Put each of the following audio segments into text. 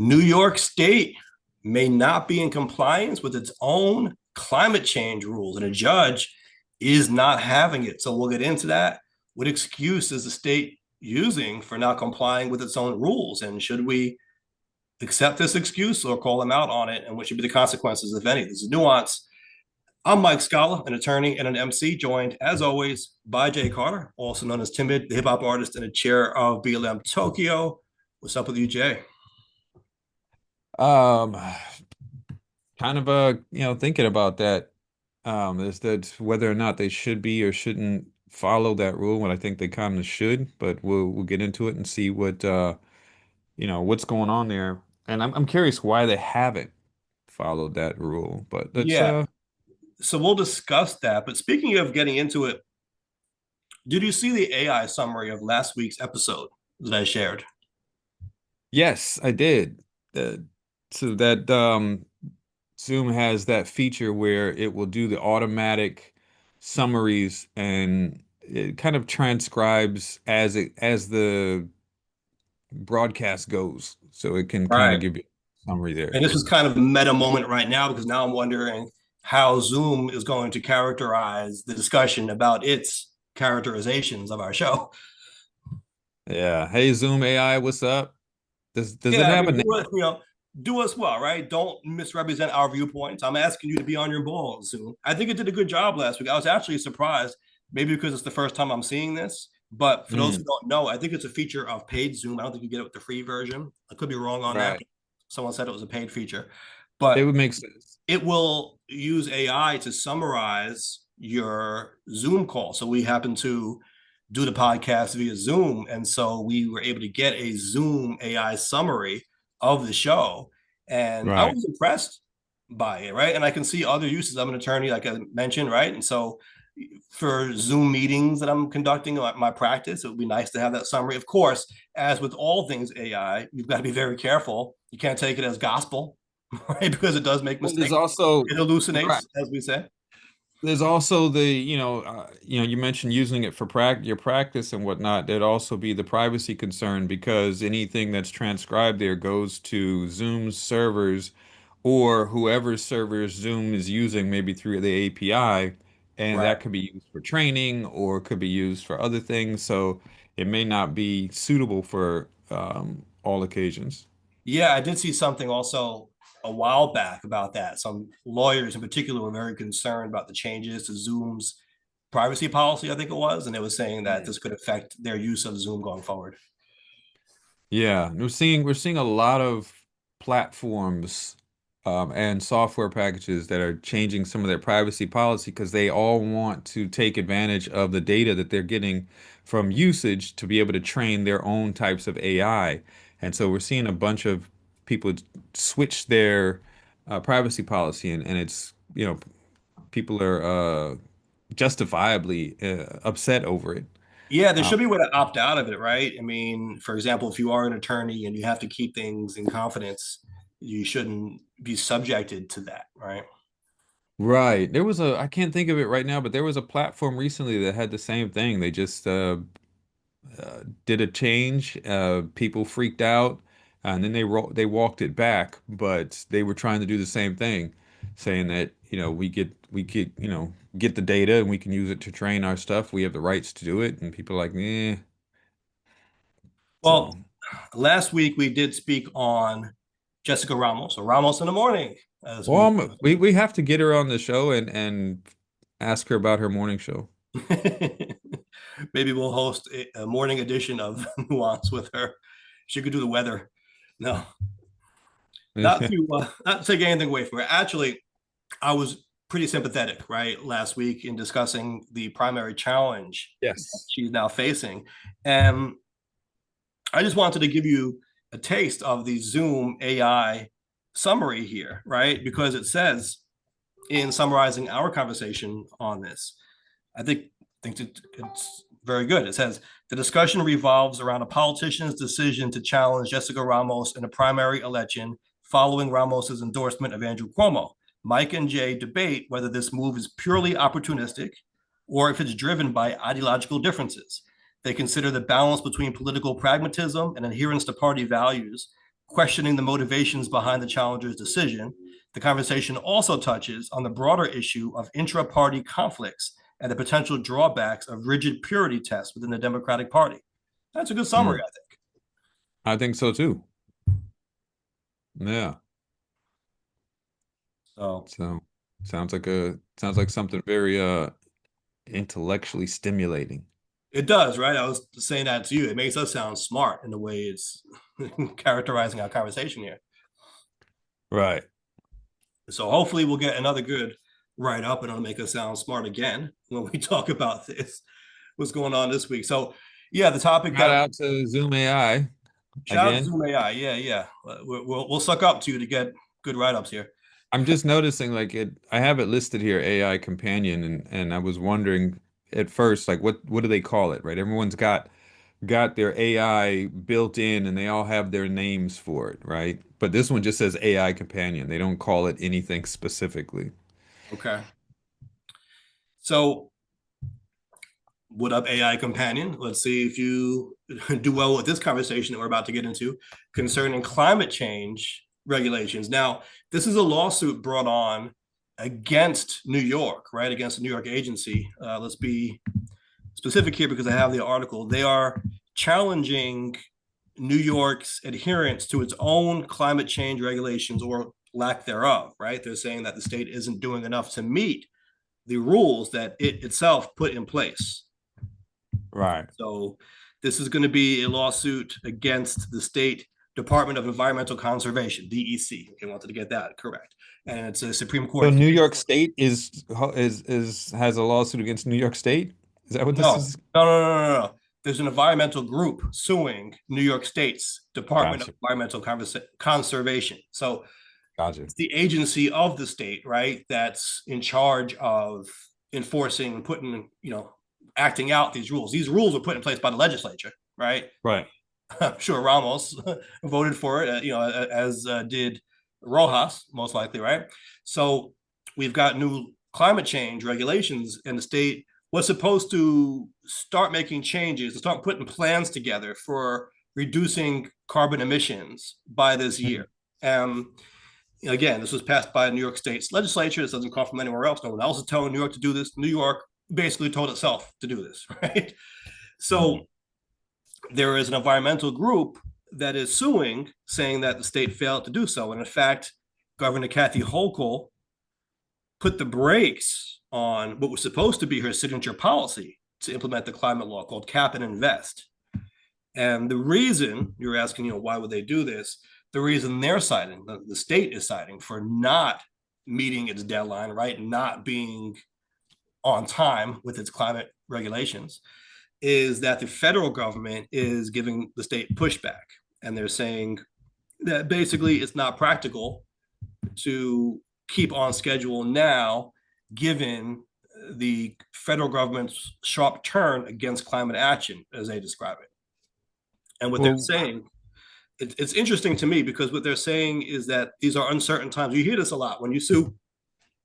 New York State may not be in compliance with its own climate change rules, and a judge is not having it. So we'll get into that. What excuse is the state using for not complying with its own rules? And should we accept this excuse or call them out on it? And what should be the consequences, if any? This is Nuance. I'm Mike Scala, an attorney and an MC, joined as always by Jay Carter, also known as Timid, the hip hop artist and the chair of BLM Tokyo. What's up with you, Jay? Um, kind of thinking about that. Is that whether or not they should be or shouldn't follow that rule, and I think they kind of should, but we'll get into it and see what what's going on there. And I'm curious why they haven't followed that rule. But let's Yeah, so we'll discuss that. But speaking of getting into it, did you see the AI summary of last week's episode that I shared? yes, I did. Uh, so that Zoom has that feature where it will do the automatic summaries and it kind of transcribes as the broadcast goes. So it can kind of Right. give you a summary And there. this is kind of a meta moment right now because now I'm wondering how Zoom is going to characterize the discussion about its characterizations of our show. Yeah. Hey, Zoom AI, what's up? Does it Yeah, I have mean, a name? do us well, right? Don't misrepresent our viewpoints. I'm asking you to be on your ball soon. I think it did a good job last week. I was actually surprised, maybe because it's the first time I'm seeing this. But for those who Mm, don't know, I think it's a feature of paid Zoom. I don't think you get it with the free version. I could be wrong on that. right. Someone said it was a paid feature, It but would make sense. it will use AI to summarize your Zoom call. So we happen to do the podcast via Zoom. And so we were able to get a Zoom AI summary of the show. And I Right. was impressed by it, right? And I can see other uses. I'm an attorney, like I mentioned, right? And so for Zoom meetings that I'm conducting my practice, it would be nice to have that summary. Of course, as with all things AI, you've got to be very careful. You can't take it as gospel, right? Because it does make Well, there's mistakes. also It right. hallucinates, as we say. There's also you mentioned using it for your practice and whatnot. There'd also be the privacy concern because anything that's transcribed there goes to Zoom's servers or whoever's servers Zoom is using, maybe through the API, and Right. that could be used for training or could be used for other things. So it may not be suitable for all occasions. Yeah, I did see something also a while back about that. Some lawyers in particular were very concerned about the changes to Zoom's privacy policy, I think it was, and they were saying that this could affect their use of Zoom going forward. Yeah, we're seeing a lot of platforms and software packages that are changing some of their privacy policy because they all want to take advantage of the data that they're getting from usage to be able to train their own types of AI. And so we're seeing a bunch of people switch their privacy policy, and it's people are justifiably upset over it. Yeah, there Um, should be a way to opt out of it, right? I mean, for example, if you are an attorney and you have to keep things in confidence, you shouldn't be subjected to that, right? Right. I can't think of it right now, but there was a platform recently that had the same thing. They just did a change. People freaked out, and then they walked it back, but they were trying to do the same thing, saying that, we get, get the data and we can use it to train our stuff. We have the rights to do it, and people are like, eh. Well, So, last week we did speak on Jessica Ramos, or Ramos in the morning, as well, we we have to get her on the show and ask her about her morning show. maybe we'll host a morning edition of Nuance with her. She could do the weather. No, not to take anything away from her. Actually, I was pretty sympathetic, right, last week in discussing the primary challenge Yes. she's now facing, and I just wanted to give you a taste of the Zoom AI summary here, right? Because it says in summarizing our conversation on this, I think it's very good. It says the discussion revolves around a politician's decision to challenge Jessica Ramos in a primary election following Ramos's endorsement of Andrew Cuomo. Mike and Jay debate whether this move is purely opportunistic or if it's driven by ideological differences. They consider the balance between political pragmatism and adherence to party values. questioning the motivations behind the challenger's decision. The conversation also touches on the broader issue of intra-party conflicts and the potential drawbacks of rigid purity tests within the Democratic Party. That's a good summary, Mm, I think. I think so too. Yeah. So So sounds like something very intellectually stimulating. it does, right? I was saying that to you. It makes us sound smart in the way it's characterizing our conversation here. Right. So hopefully we'll get another good write up and it'll make us sound smart again when we talk about this, what's going on this week. So yeah, the topic Shout that out to Zoom AI shout out to again. Zoom AI. Yeah, yeah. We'll suck up to you to get good write ups here. I'm just noticing like I have it listed here, AI companion, and I was wondering at first, like what do they call it, right? Everyone's got their AI built in and they all have their names for it, right? But this one just says AI companion. They don't call it anything specifically. Okay. So what up, AI companion? Let's see if you do well with this conversation that we're about to get into concerning climate change regulations. Now, this is a lawsuit brought on against New York, right? Against the New York agency. Let's be specific here because I have the article. They are challenging New York's adherence to its own climate change regulations or lack thereof, right? They're saying that the state isn't doing enough to meet the rules that it itself put in place. Right. So this is going to be a lawsuit against the state Department of Environmental Conservation, DEC. Okay, wanted to get that correct. And it's a Supreme So Court New case. York State is has a lawsuit against New York State? Is that what this No, is? no, no, no, no, no. There's an environmental group suing New York State's Department of Gotcha. Environmental Conservation. So Gotcha. it's the agency of the state, right, that's in charge of enforcing and putting, acting out these rules. These rules were put in place by the legislature, right? Right. I'm sure Ramos voted for it, as did Rojas, most likely, right? So we've got new climate change regulations, and the state was supposed to start making changes, to start putting plans together for reducing carbon emissions by this year. Again, this was passed by New York State's legislature. This doesn't come from anywhere else. No one else is telling New York to do this. New York basically told itself to do this, right? So there is an environmental group that is suing, saying that the state failed to do so. And in fact, Governor Kathy Hochul put the brakes on what was supposed to be her signature policy to implement the climate law called Cap and Invest. And the reason you're asking, why would they do this? The reason they're citing, the state is citing for not meeting its deadline, right? Not being on time with its climate regulations, is that the federal government is giving the state pushback. And they're saying that basically it's not practical to keep on schedule now, given the federal government's sharp turn against climate action, as they describe it. And what they're Well, saying, it's interesting to me because what they're saying is that these are uncertain times. You hear this a lot when you sue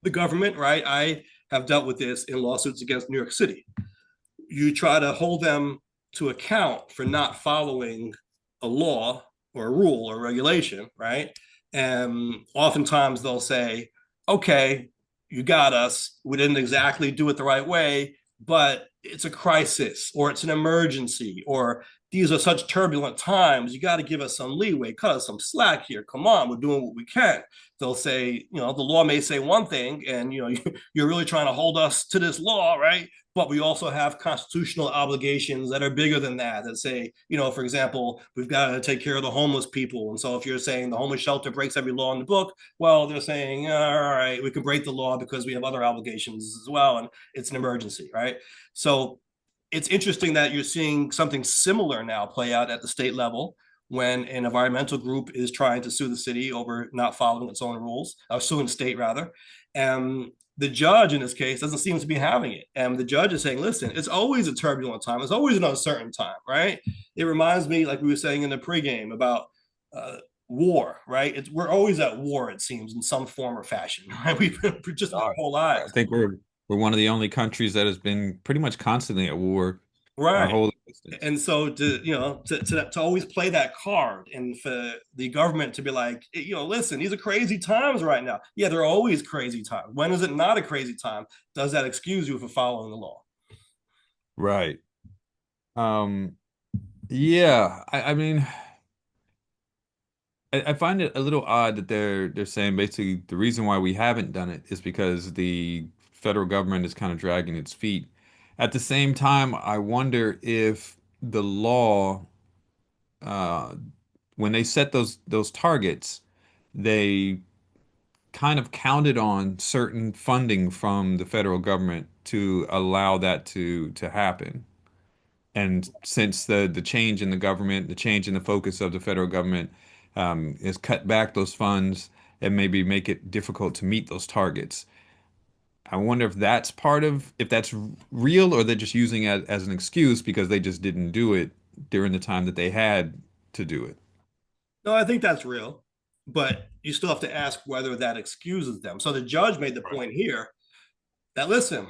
the government, right? I have dealt with this in lawsuits against New York City. You try to hold them to account for not following a law or a rule or regulation, right? And oftentimes they'll say, okay, you got us. We didn't exactly do it the right way, but it's a crisis or it's an emergency or these are such turbulent times. You got to give us some leeway, cut us some slack here. Come on, we're doing what we can. They'll say, the law may say one thing, and you're really trying to hold us to this law, right? But we also have constitutional obligations that are bigger than that. That say, for example, we've got to take care of the homeless people. And so if you're saying the homeless shelter breaks every law in the book, well, they're saying, all right, we can break the law because we have other obligations as well, and it's an emergency, right? So it's interesting that you're seeing something similar now play out at the state level when an environmental group is trying to sue the city over not following its own rules, or suing the state rather. And the judge in this case doesn't seem to be having it. And the judge is saying, listen, it's always a turbulent time. It's always an uncertain time, right? It reminds me, like we were saying in the pregame, about war, right? We're always at war, it seems, in some form or fashion, right? We've been just our whole I lives. think we're one of the only countries that has been pretty much constantly at war our Right. whole existence. And so to always play that card and for the government to be like, listen, these are crazy times right now. Yeah, they're always crazy times. When is it not a crazy time? Does that excuse you for following the law? Right. Um, yeah, I mean, I find it a little odd that they're saying basically the reason why we haven't done it is because the federal government is kind of dragging its feet. At the same time, I wonder if the law, uh, when they set those targets, they kind of counted on certain funding from the federal government to allow that to happen. And since the change in the government, the change in the focus of the federal government is cut back those funds and maybe make it difficult to meet those targets. I wonder if that's if that's real or they're just using it as an excuse because they just didn't do it during the time that they had to do it. No, I think that's real, but you still have to ask whether that excuses them. So the judge made the Right. point here that, listen,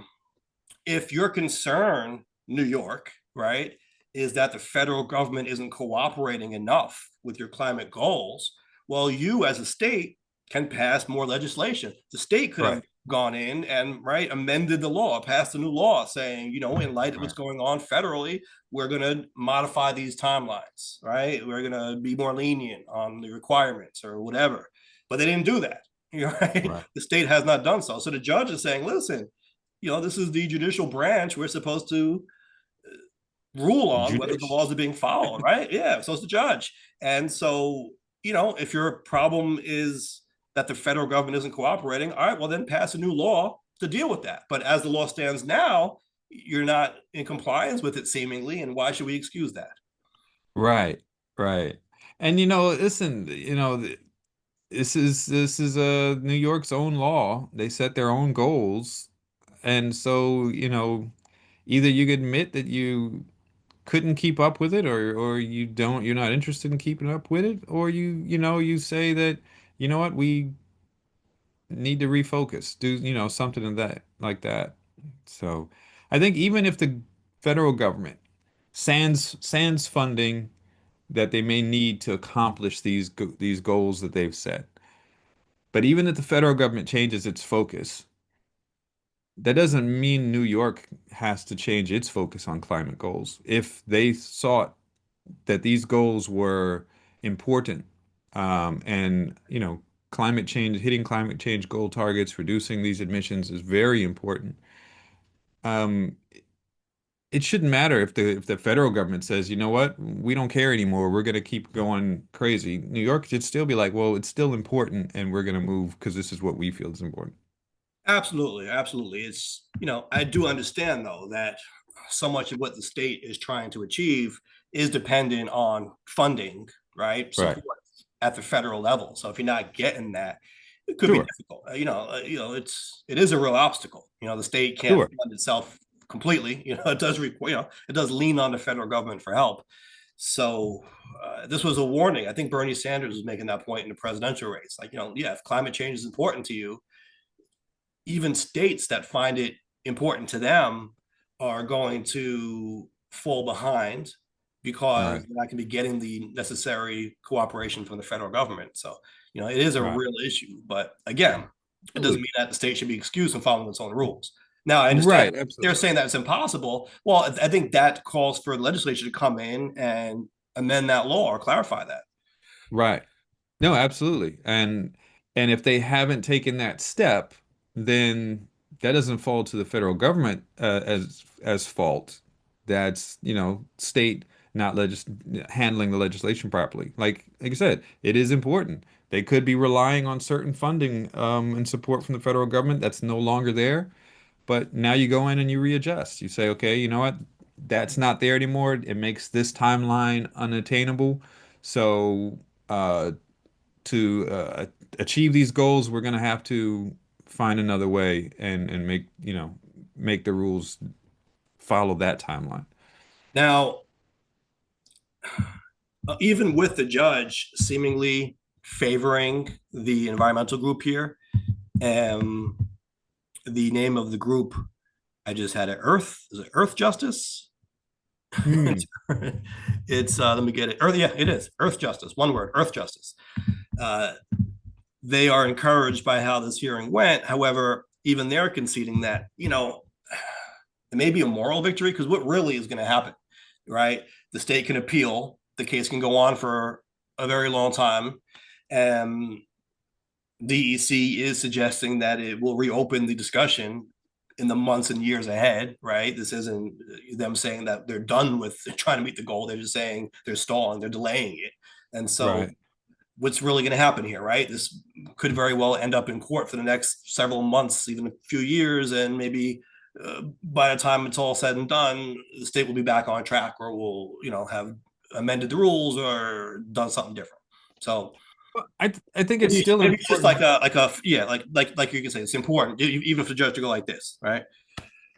if your concern, New York, right, is that the federal government isn't cooperating enough with your climate goals, well, you as a state can pass more legislation. The state could have Right. gone in and amended the law, passed a new law saying, in light of what's Right. going on federally, we're going to modify these timelines, right? We're going to be more lenient on the requirements or whatever. But they didn't do that. Right? Right. The state has not done so. So the judge is saying, listen, this is the judicial branch. We're supposed to rule on whether the Judish. laws are being followed, right? Yeah, so it's the judge. And so, if your problem is that the federal government isn't cooperating, all right, well, then pass a new law to deal with that. But as the law stands now, you're not in compliance with it seemingly. And why should we excuse that? Right. Right. And listen, this is New York's own law. They set their own goals. And so, either you admit that you couldn't keep up with it or you're not interested in keeping up with it, or you say that, what, we need to refocus, do, something of that like that. So I think even if the federal government sans funding that they may need to accomplish these goals that they've set, but even if the federal government changes its focus, that doesn't mean New York has to change its focus on climate goals. If they saw that these goals were important, and hitting climate change goal targets, reducing these emissions is very important. Um, it shouldn't matter if the federal government says, you know what, we don't care anymore, we're going to keep going crazy. New York should still be like, well, it's still important, and we're going to move because this is what we feel is important. Absolutely, absolutely. It's, I do understand though that so much of what the state is trying to achieve is dependent on funding, right? Right. Support at the federal level. So if you're not getting that, it could be Sure. difficult. It is a real obstacle. The state can't Sure. fund itself completely. It does require, it does lean on the federal government for help. So this was a warning. I think Bernie Sanders was making that point in the presidential race. Like, yeah, if climate change is important to you, even states that find it important to them are going to fall behind because Right. they're not going to be getting the necessary cooperation from the federal government. So, it is a Right. real issue. But again, it doesn't Absolutely. mean that the state should be excused from following its own rules. Now, I understand Right. they're Absolutely. saying that it's impossible. Well, I think that calls for the legislature to come in and amend that law or clarify that. Right. No, absolutely. And if they haven't taken that step, then that doesn't fall to the federal government as fault. That's, state not handling the legislation properly. Like I said, it is important. They could be relying on certain funding and support from the federal government that's no longer there. But now you go in and you readjust. You say, okay, you know what? That's not there anymore. It makes this timeline unattainable. So, to achieve these goals, we're going to have to find another way and make the rules follow that timeline. Now, even with the judge seemingly favoring the environmental group here, um, the name of the group I just had it Earth, is it Earth Justice? Hmm. It's let me get it. Earth, yeah, it is Earth Justice. One word, Earth Justice. Uh, they are encouraged by how this hearing went. However, even they're conceding that it may be a moral victory because what really is going to happen, right? The state can appeal. The case can go on for a very long time. And DEC is suggesting that it will reopen the discussion in the months and years ahead, right? This isn't them saying that they're done with trying to meet the goal. They're just saying they're stalling, they're delaying it. And so, Right. what's really going to happen here, right? This could very well end up in court for the next several months, even a few years, and maybe by the time it's all said and done, the state will be back on track, or will have amended the rules or done something different. So I think it's maybe, still maybe it's just like important. a yeah, like you can say it's important, even if the judge to go like this, right?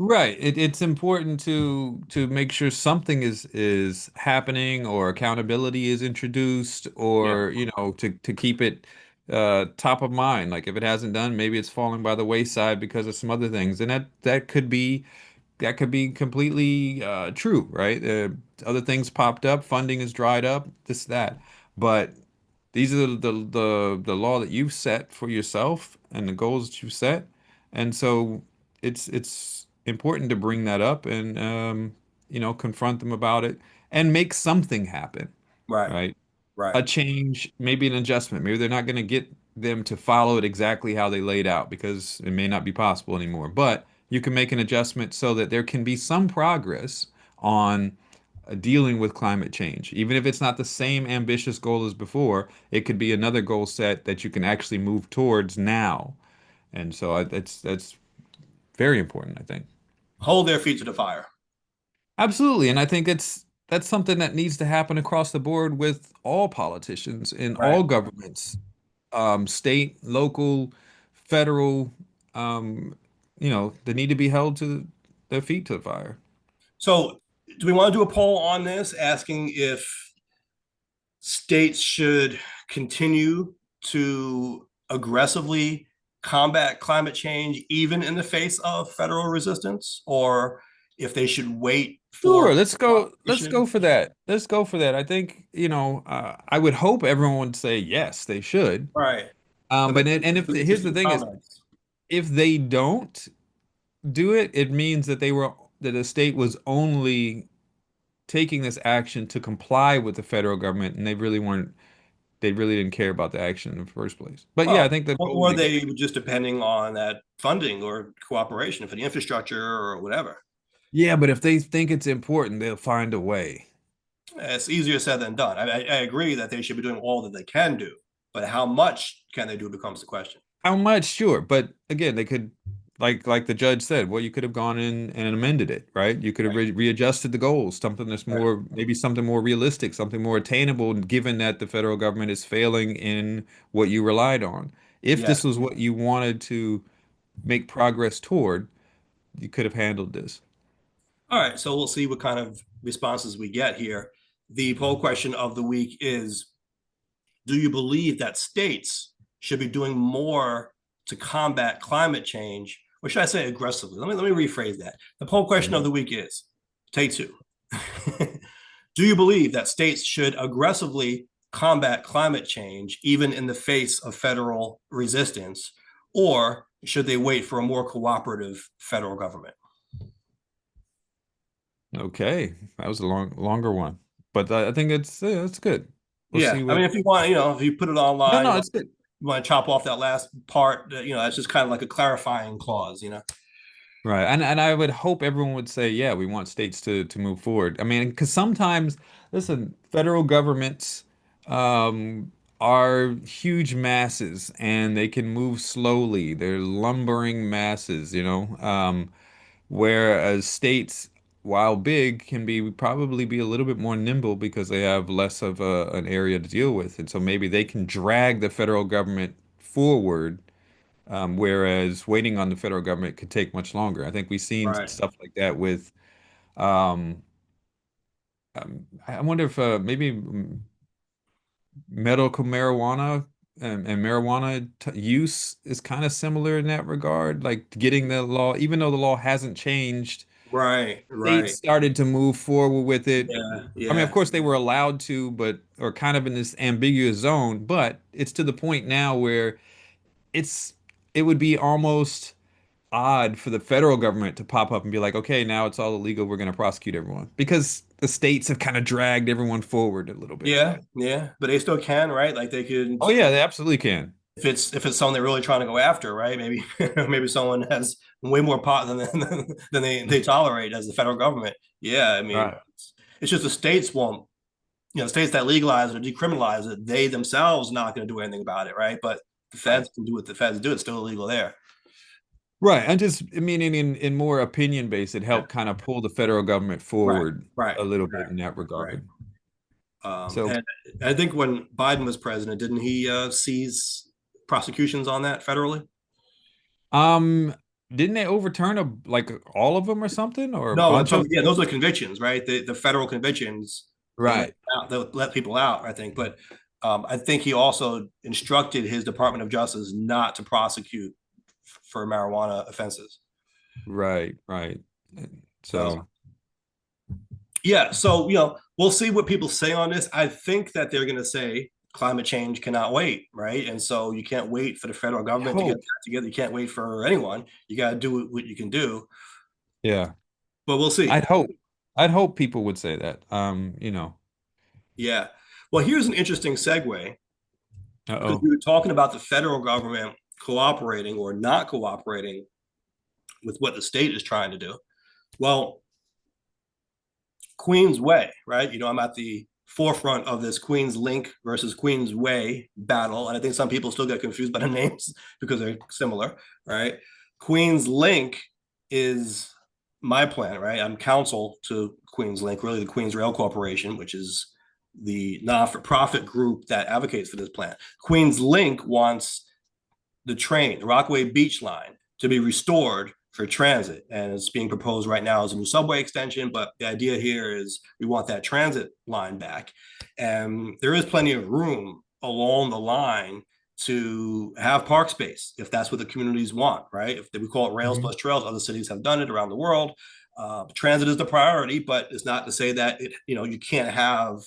Right. It's important to make sure something is happening or accountability is introduced Yeah, or, to keep it top of mind. Like if it hasn't done, maybe it's falling by the wayside because of some other things. And that could be completely true, right? Other things popped up, funding is dried up, this, that. But these are the law that you've set for yourself and the goals that you've set. And so it's important to bring that up and confront them about it and make something happen, right, right? right. A change, maybe an adjustment. Maybe they're not going to get them to follow it exactly how they laid out because it may not be possible anymore. But you can make an adjustment so that there can be some progress on dealing with climate change. Even if it's not the same ambitious goal as before, it could be another goal set that you can actually move towards now. And so that's very important, I think. Hold their feet to the fire. Absolutely. And I think that's something that needs to happen across the board with all politicians in Right. all governments, state, local, federal, um, they need to be held to their feet to the fire. So, do we want to do a poll on this, asking if states should continue to aggressively combat climate change, even in the face of federal resistance, or if they should wait for Sure, let's go. Let's go cooperation? for that. Let's go for that. I think, I would hope everyone would say yes, they should. Right. Let me But and if just here's the some thing is, comments. if they don't do it, it means that the state was only taking this action to comply with the federal government, and they really didn't care about the action in the first place. But yeah, I Well, think the goal would or be good. they were just depending on that funding or cooperation for the infrastructure or whatever. Yeah, but if they think it's important, they'll find a way. It's easier said than done. I agree that they should be doing all that they can do, but how much can they do becomes the question. How much? Sure, but again, they could, like the judge said, well, you could have gone in and amended it, right? You could have Right. readjusted the goals, something that's Right. more, maybe something more realistic, something more attainable, given that the federal government is failing in what you relied on. If Yes. this was what you wanted to make progress toward, you could have handled this. All right. So we'll see what kind of responses we get here. The poll question of the week is: do you believe that states should be doing more to combat climate change, or should I say aggressively? Let me rephrase that. The poll question of Mhm. the week is: take two. Do you believe that states should aggressively combat climate change, even in the face of federal resistance, or should they wait for a more cooperative federal government? Okay, that was a longer one, but I think it's good. We'll Yeah, see I what. mean, if you want, if you put it No, online, no, it's good. you want to chop off that last part, that's just kind of like a clarifying clause. Right. And I would hope everyone would say, yeah, we want states to move forward. I mean, because sometimes, listen, federal governments are huge masses and they can move slowly. They're lumbering masses, whereas states, while big, can probably be a little bit more nimble because they have less of an area to deal with. And so maybe they can drag the federal government forward, whereas waiting on the federal government could take much longer. I think we've seen Right. stuff like that with, um, I wonder if maybe medical marijuana and marijuana use is kind of similar in that regard, like getting the law, even though the law hasn't changed, Right, States right. started to move forward with it. Yeah, I mean, of yeah, course, they were allowed to, but or kind of in this ambiguous zone. But it's to the point now where it's it would be almost odd for the federal government to pop up and be like, okay, now it's all illegal. We're going to prosecute everyone because the states have kind of dragged everyone forward a little bit. yeah, yeah. But they still can, right? Like they could, Oh yeah, they absolutely can. if it's someone they're really trying to go after, right? Maybe maybe someone has way more pot than they tolerate as the federal government. Yeah, I mean, Right. it's just the states won't, states that legalize it or decriminalize it, they themselves not going to do anything about it, right? But the Right. feds can do what the feds do. It's still illegal there. Right. And just meaning in more opinion based, it Yeah. helped kind of pull the federal government Right. forward Right. a little bit in Exactly. that Right. regard. So, And I think when Biden was president, didn't he seize prosecutions on that federally? um, didn't they overturn like all of them or something or a No, I'm bunch of talking. Yeah, them? those are convictions, right? The federal convictions. Right. They let people out, I think. But I think he also instructed his Department of Justice not to prosecute for marijuana offenses. Right. Right. So So, yeah, so we'll see what people say on this. I think that they're going to say climate change cannot wait, right? And so you can't wait for the federal I government to get hope. that together. You can't wait for anyone. You got to do what you can do. Yeah. But we'll see. I'd hope. I'd hope people would say that. Yeah. Well, here's an interesting segue because Uh-oh. we were talking about the federal government cooperating or not cooperating with what the state is trying to do. Well, QueensWay, right? I'm at the forefront of this QueensLink versus QueensWay battle. And I think some people still get confused by the names because they're similar, right? QueensLink is my plan, right? I'm counsel to QueensLink, really the Queens Rail Corporation, which is the non-for-profit group that advocates for this plan. QueensLink wants the train, the Rockaway Beach line, to be restored for transit. And it's being proposed right now as a new subway extension. But the idea here is we want that transit line back. And there is plenty of room along the line to have park space if that's what the communities want, right? If we call it rails Mhm. plus trails, other cities have done it around the world. Transit is the priority, but it's not to say that you can't have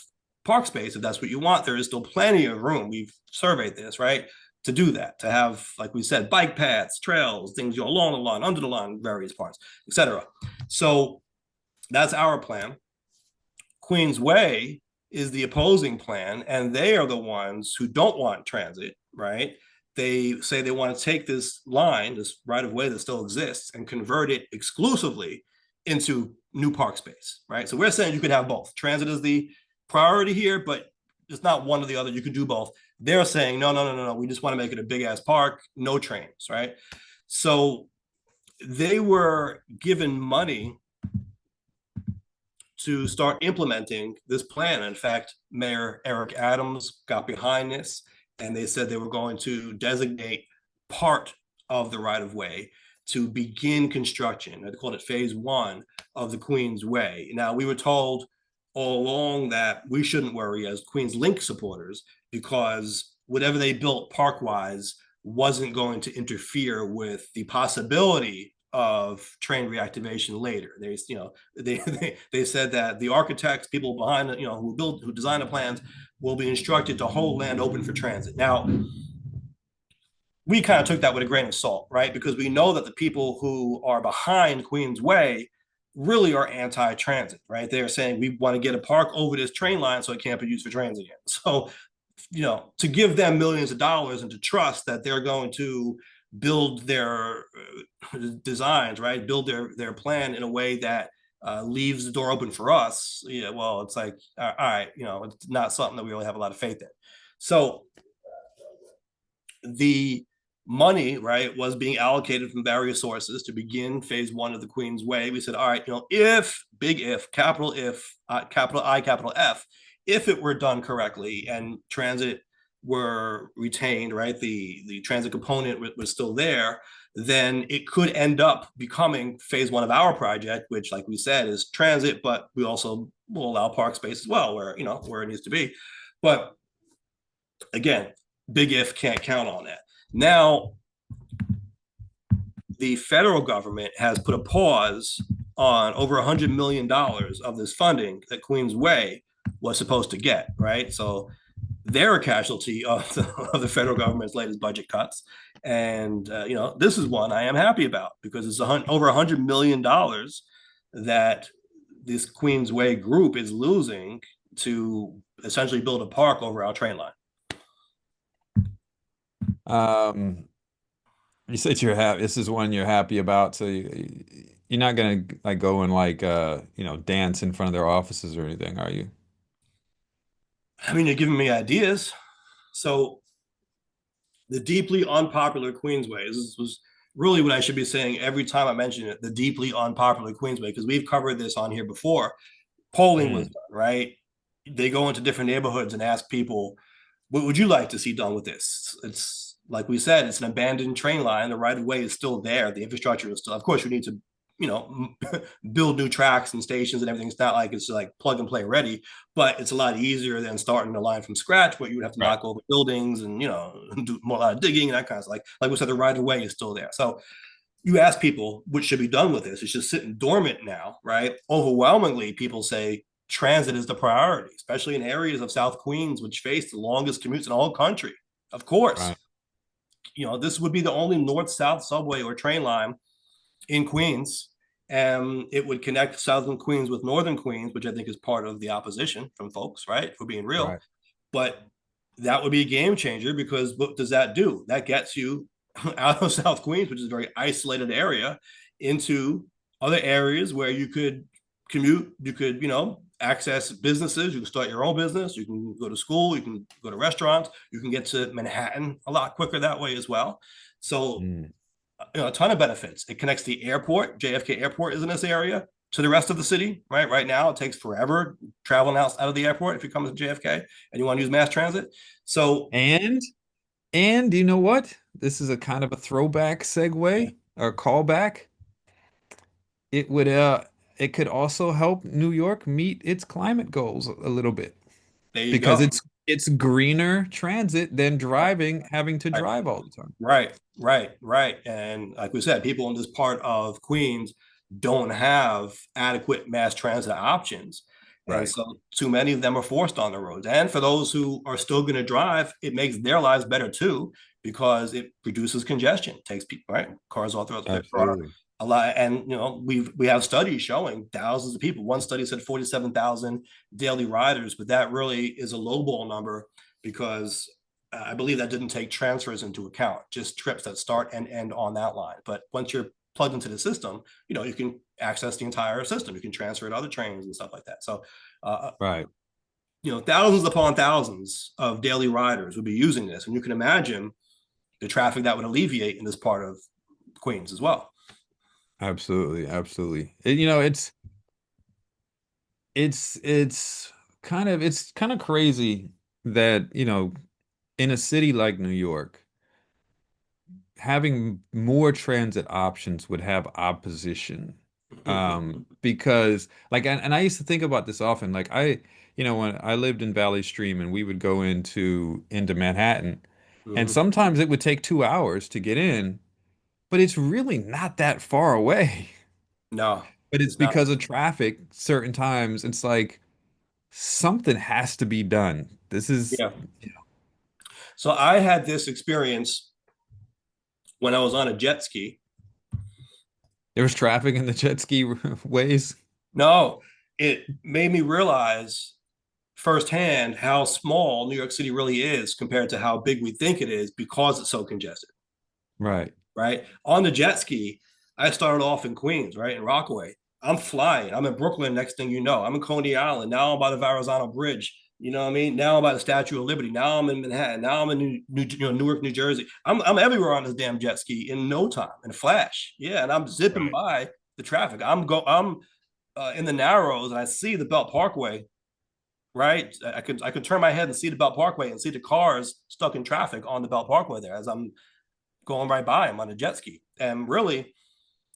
park space if that's what you want. There is still plenty of room. We've surveyed this, right? To do that, to have, like we said, bike paths, trails, things along the line, under the line, various parts, etc. So that's our plan. QueensWay is the opposing plan, and they are the ones who don't want transit, right? They say they want to take this line, this right of way that still exists, and convert it exclusively into new park space, right? So we're saying you can have both. Transit is the priority here, but it's not one or the other. You can do both. They're saying, no, no, no, no, no. We just want to make it a big ass park, no trains, right? So they were given money to start implementing this plan. In fact, Mayor Eric Adams got behind this, and they said they were going to designate part of the right of way to begin construction. They called it phase one of the QueensWay. Now, we were told all along that we shouldn't worry as QueensLink supporters because whatever they built park wise wasn't going to interfere with the possibility of train reactivation later. They said that the architects, people behind it, who design the plans, will be instructed to hold land open for transit. Now, we kind of took that with a grain of salt, right? Because we know that the people who are behind QueensWay really are anti-transit, right? They're saying we want to get a park over this train line so it can't be used for transit again. So, to give them millions of dollars and to trust that they're going to build their designs, right? Build their plan in a way that leaves the door open for us. Yeah, well, it's like, all right, it's not something that we really have a lot of faith in. So the money, right, was being allocated from various sources to begin phase one of the QueensWay. We said, all right, big if, capital I, capital F, if it were done correctly and transit were retained, right, the transit component was still there, then it could end up becoming phase one of our project, which, like we said, is transit, but we also will allow park space as well, where it needs to be. But again, big if, can't count on that. Now, the federal government has put a pause on over $100 million of this funding that QueensWay was supposed to get, right? So they're a casualty of the federal government's latest budget cuts. And, this is one I am happy about because it's over $100 million that this QueensWay group is losing to essentially build a park over our train line. You said you're happy. This is one you're happy about, so you're not gonna like go and like dance in front of their offices or anything, are you? I mean, you're giving me ideas. So the deeply unpopular QueensWay, this was really what I should be saying every time I mention it, the deeply unpopular QueensWay, because we've covered this on here before. Polling was done, right? They go into different neighborhoods and ask people, what would you like to see done with this? It's like we said, it's an abandoned train line. The right of way is still there. The infrastructure is still, of course, you need to, build new tracks and stations and everything. It's not like it's like plug and play ready, but it's a lot easier than starting the line from scratch where you would have to Right. knock over buildings and, do more, a lot of digging and that kind of stuff. Like we said, the right of way is still there. So you ask people what should be done with this. It's just sitting dormant now, right? Overwhelmingly, people say transit is the priority, especially in areas of South Queens, which face the longest commutes in the whole country. Of course, Right. this would be the only north-south subway or train line in Queens, and it would connect Southern Queens with Northern Queens, which I think is part of the opposition from folks, right? If we're being real. Right. But that would be a game changer because what does that do? That gets you out of South Queens, which is a very isolated area, into other areas where you could commute, you could, access businesses, you can start your own business, you can go to school, you can go to restaurants, you can get to Manhattan a lot quicker that way as well. So Mm. a ton of benefits. It connects the airport. JFK Airport is in this area to the rest of the city. Right now, it takes forever traveling out of the airport if you come to JFK and you want to use mass transit. So And and you know what? This is a kind of a throwback yeah, segue or callback. It would it could also help New York meet its climate goals a little bit there you because go. it's greener transit than Right, driving, having to right, drive all the time. right. And like we said, people in this part of Queens don't have adequate mass transit options. And Right. so too many of them are forced on the roads. And for those who are still going to drive, it makes their lives better too, because it reduces congestion, it takes people, right? Cars all throughout the Absolutely. a lot. And we have studies showing thousands of people. One study said 47,000 daily riders, but that really is a lowball number because I believe that didn't take transfers into account, just trips that start and end on that line. But once you're plugged into the system, you can access the entire system. You can transfer to other trains and stuff like that. So, Right. thousands upon thousands of daily riders would be using this. And you can imagine the traffic that would alleviate in this part of Queens as well. Absolutely. Absolutely. It's kind of crazy that, in a city like New York, having more transit options would have opposition. Because like, and I used to think about this often. Like when I lived in Valley Stream and we would go into Manhattan, and Mhm. sometimes it would take 2 hours to get in, but it's really not that far away. No, But it's it's not. because of traffic, certain times, it's like something has to be done. This is Yeah. So I had this experience when I was on a jet ski. There was traffic in the jet ski ways. No, it made me realize firsthand how small New York City really is compared to how big we think it is because it's so congested, Right. right? On the jet ski, I started off in Queens, right, in Rockaway. I'm flying. I'm in Brooklyn. Next thing you know, I'm in Coney Island. Now I'm by the Verrazano Bridge. You know what I mean? Now I'm by the Statue of Liberty. Now I'm in Manhattan. Now I'm in Newark, New Jersey. I'm everywhere on this damn jet ski in no time, in a flash. Yeah, and I'm zipping Right. by the traffic. I'm in the Narrows, and I see the Belt Parkway. Right, I could turn my head and see the Belt Parkway and see the cars stuck in traffic on the Belt Parkway there as I'm going right by them on a jet ski. And really,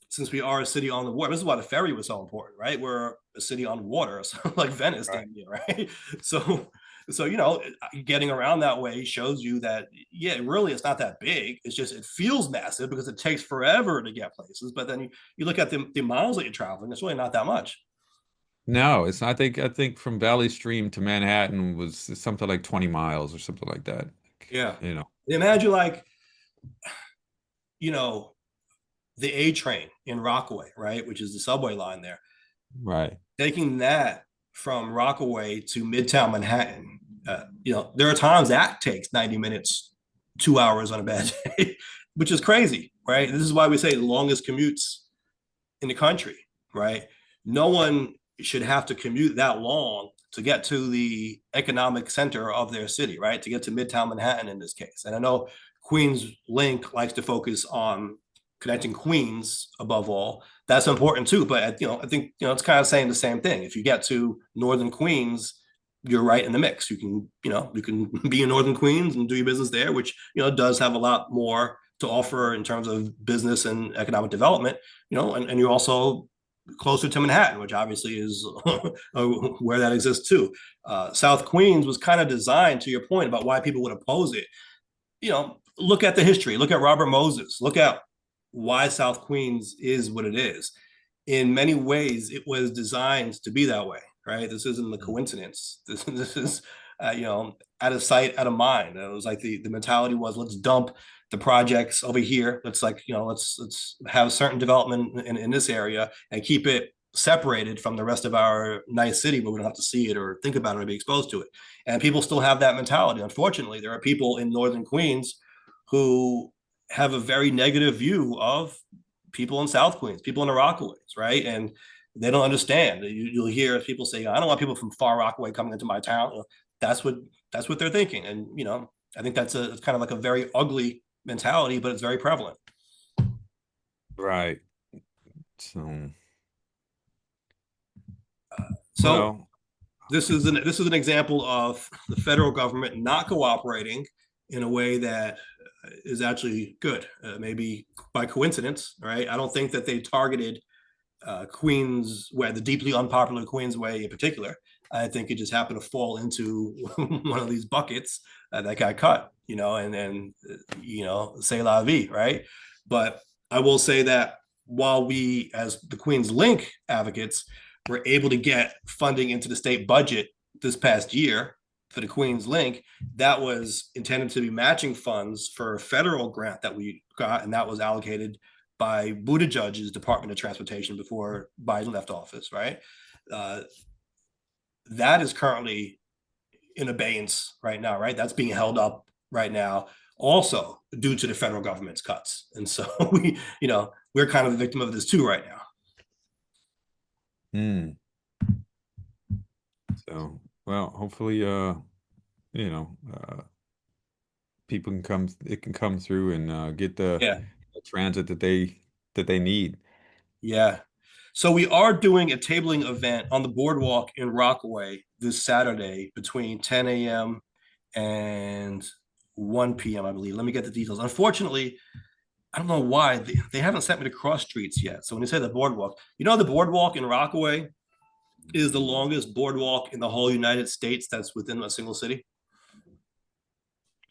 since we are a city on the water, this is why the ferry was so important, right? We're a city on water, so like Venice, Right. damn near, right? So So, you know, getting around that way shows you that, yeah, really, it's not that big. It's just, it feels massive because it takes forever to get places. But then you look at the miles that you're traveling, it's really not that much. No, it's not. I think from Valley Stream to Manhattan was something like 20 miles or something like that. Yeah. You know, Imagine like, you know, the A train in Rockaway, right? Which is the subway line there. right. Taking that from Rockaway to Midtown Manhattan, you know, there are times that takes 90 minutes, 2 hours on a bad day, which is crazy, right? This is why we say the longest commutes in the country, right? No one should have to commute that long to get to the economic center of their city, right? To get to Midtown Manhattan in this case. And I know Queens Link likes to focus on connecting Queens above all. That's important too. But you know, I think you know it's kind of saying the same thing. If you get to Northern Queens, you're right in the mix. You can, you know, you can be in Northern Queens and do your business there, which you know does have a lot more to offer in terms of business and economic development. You know, and you're also closer to Manhattan, which obviously is where that exists too. South Queens was kind of designed, to your point about why people would oppose it. You know, look at the history, look at Robert Moses, look at why South Queens is what it is. In many ways, it was designed to be that way, right? This isn't a coincidence. This is, you know, out of sight, out of mind. It was like the mentality was, let's dump the projects over here. Let's like, you know, let's have certain development in this area and keep it separated from the rest of our nice city where we don't have to see it or think about it or be exposed to it. And people still have that mentality. Unfortunately, there are people in Northern Queens who have a very negative view of people in South Queens, people in the Rockaways, right? And they don't understand. You'll hear people say, "I don't want people from far Rockaway coming into my town." You know, that's what that's what they're thinking, and you know, I think that's a it's kind of like a very ugly mentality, but it's very prevalent. Right. So, So well, this is an example of the federal government not cooperating in a way that is actually good. Maybe by coincidence, right? I don't think that they targeted Queensway, the deeply unpopular Queensway in particular. I think it just happened to fall into one of these buckets that got cut, you know, and you know, say la vie, right? But I will say that while we, as the Queens Link advocates, were able to get funding into the state budget this past year for the Queens Link, that was intended to be matching funds for a federal grant that we got, and that was allocated by Buttigieg's Department of Transportation before Biden left office, right? Uh, that is currently in abeyance right now, right? That's being held up right now, also due to the federal government's cuts. And so we, you know, we're kind of a victim of this too right now. hmm. So, well, hopefully, you know, people can come, it can come through and get Yeah, the transit that they need. yeah. So we are doing a tabling event on the boardwalk in Rockaway this Saturday between 10 a.m. and 1 p.m., I believe. Let me get the details. Unfortunately, I don't know why they haven't sent me to cross streets yet. So when you say the boardwalk, you know, the boardwalk in Rockaway is the longest boardwalk in the whole United States that's within a single city.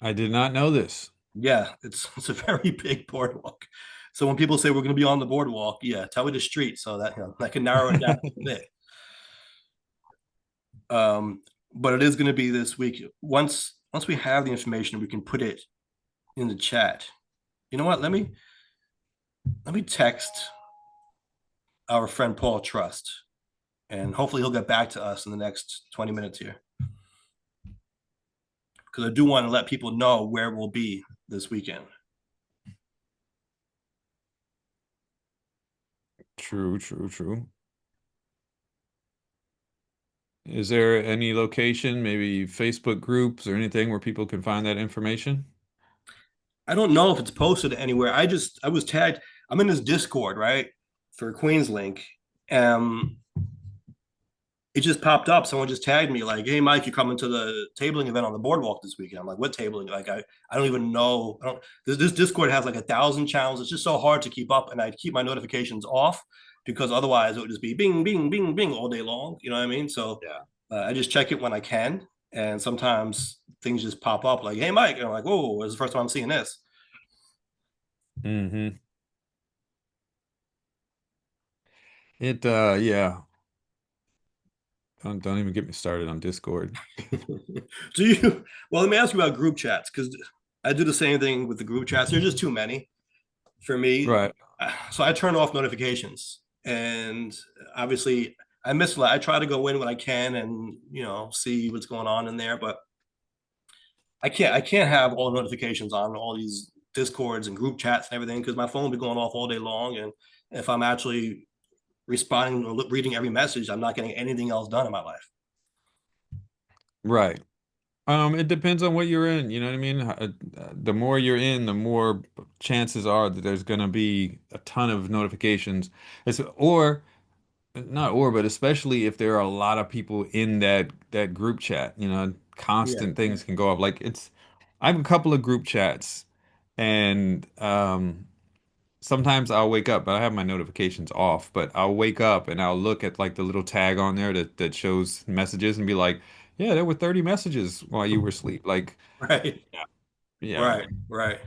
I did not know this. Yeah, it's a very big boardwalk. So when people say we're going to be on the boardwalk, yeah, tell me the street so that you know I can narrow it down a bit. Um, but it is going to be this week. Once we have the information, we can put it in the chat. You know what? Let me text our friend Paul Trust, and hopefully he'll get back to us in the next 20 minutes here. Because I do want to let people know where we'll be this weekend. True, true, true. Is there any location, maybe Facebook groups or anything where people can find that information? I don't know if it's posted anywhere. I was tagged. I'm in this Discord, right, for QueensLink. Um, it just popped up. Someone just tagged me like, "Hey, Mike, you coming to the tabling event on the boardwalk this weekend?" I'm like, "What tabling?" Like, I don't even know. I don't. This Discord has like 1,000 channels. It's just so hard to keep up, and I keep my notifications off because otherwise it would just be bing, bing, bing, bing all day long. You know what I mean? So Yeah. I just check it when I can, And sometimes things just pop up like, "Hey, Mike," and I'm like, "Whoa, this is the first time I'm seeing this." Hmm. It yeah. Don't even get me started on Discord. Do you? Well, let me ask you about group chats because I do the same thing with the group chats. There's just too many for me, Right. so I turn off notifications. And obviously, I miss a lot. I try to go in when I can and see what's going on in there, but I can't have all notifications on all these discords and group chats and everything because my phone will be going off all day long. And if I'm actually responding or reading every message, I'm not getting anything else done in my life. Right. It depends on what you're in, you know what I mean? The more you're in, the more chances are that there's gonna be a ton of notifications. Or not or, but especially if there are a lot of people in that group chat, Yeah. constant things can go up. Like I have a couple of group chats and sometimes I'll wake up, but I have my notifications off, but I'll wake up and I'll look at like the little tag on there that shows messages and be like, yeah, there were 30 messages while you were asleep. Like, Right. yeah, yeah. Right. Right.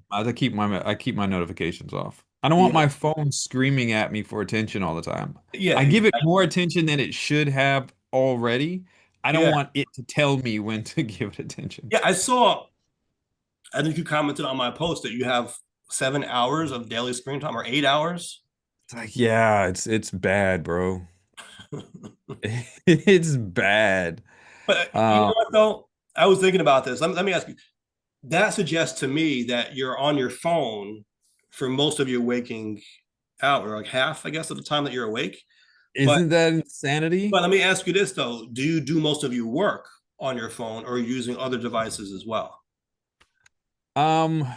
I keep my notifications off. I don't want Yeah. my phone screaming at me for attention all the time. Yeah. I give it Exactly. more attention than it should have already. I don't Yeah. want it to tell me when to give it attention. Yeah. I saw, I think you commented on my post that you have 7 hours of daily screen time or 8 hours. It's like, yeah, it's bad, bro. It's bad. But you Um, know what, though? I was thinking about this. Let me ask you. That suggests to me that you're on your phone for most of your waking hour, like half, I guess, of the time that you're awake. But isn't that insanity? but let me ask you this though: do you do most of your work on your phone, or using other devices as well? Um,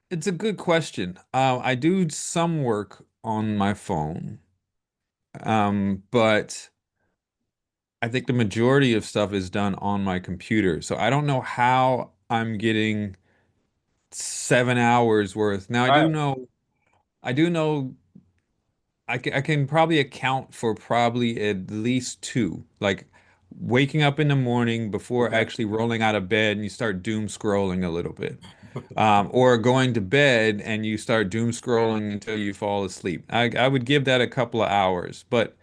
it's a good question. I do some work on my phone. But I think the majority of stuff is done on my computer. So I don't know how I'm getting 7 hours worth. Now All right. I do know I can probably account for probably at least two. Like waking up in the morning before Okay. actually rolling out of bed and you start doom scrolling a little bit. Or going to bed and you start doom scrolling until you fall asleep. I would give that a couple of hours, but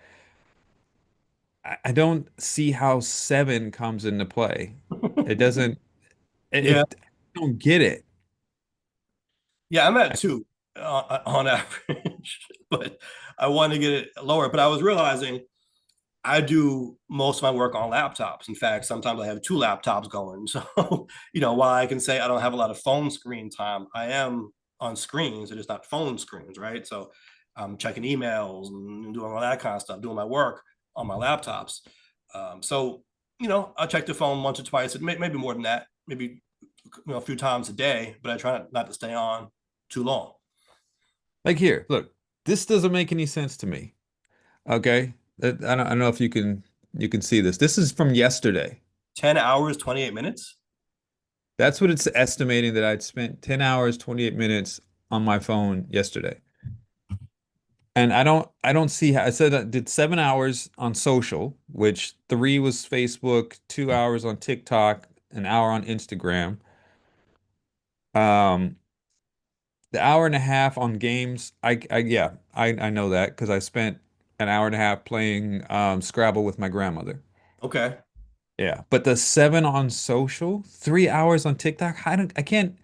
I don't see how seven comes into play. It doesn't. Yeah. I don't get it. Yeah. I'm at two on average, but I want to get it lower. But I was realizing I do most of my work on laptops. In fact, sometimes I have two laptops going. So, while I can say I don't have a lot of phone screen time, I am on screens. It is not phone screens, right? So I'm checking emails and doing all that kind of stuff, doing my work on my laptops. So, I'll check the phone once or twice, maybe more than that, maybe a few times a day, but I try not to stay on too long. Like here, look, this doesn't make any sense to me. Okay, I don't know if you can see this. This is from yesterday. 10 hours, 28 minutes. That's what it's estimating that I'd spent 10 hours, 28 minutes on my phone yesterday. And I don't see how I said I did 7 hours on social, which three was Facebook, 2 hours on TikTok, an hour on Instagram. Um, The hour and a half on games, yeah, I know that because I spent an hour and a half playing Scrabble with my grandmother. Okay. Yeah, but the seven on social, 3 hours on TikTok, I can't.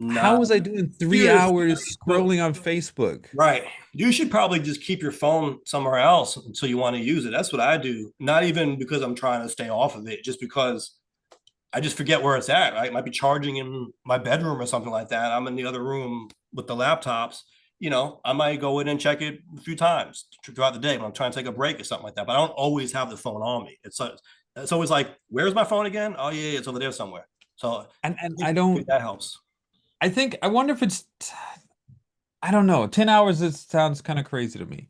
How Not was I doing three seriously. hours So, scrolling on Facebook? right. You should probably just keep your phone somewhere else until you want to use it. That's what I do. Not even because I'm trying to stay off of it, just because I just forget where it's at. Right? It might be charging in my bedroom or something like that. I'm in the other room with the laptops. I might go in and check it a few times throughout the day when I'm trying to take a break or something like that. But I don't always have the phone on me. It's always like, where's my phone again? Oh yeah, it's over there somewhere. So I And think that helps. I wonder if I don't know. 10 hours, it sounds kind of crazy to me.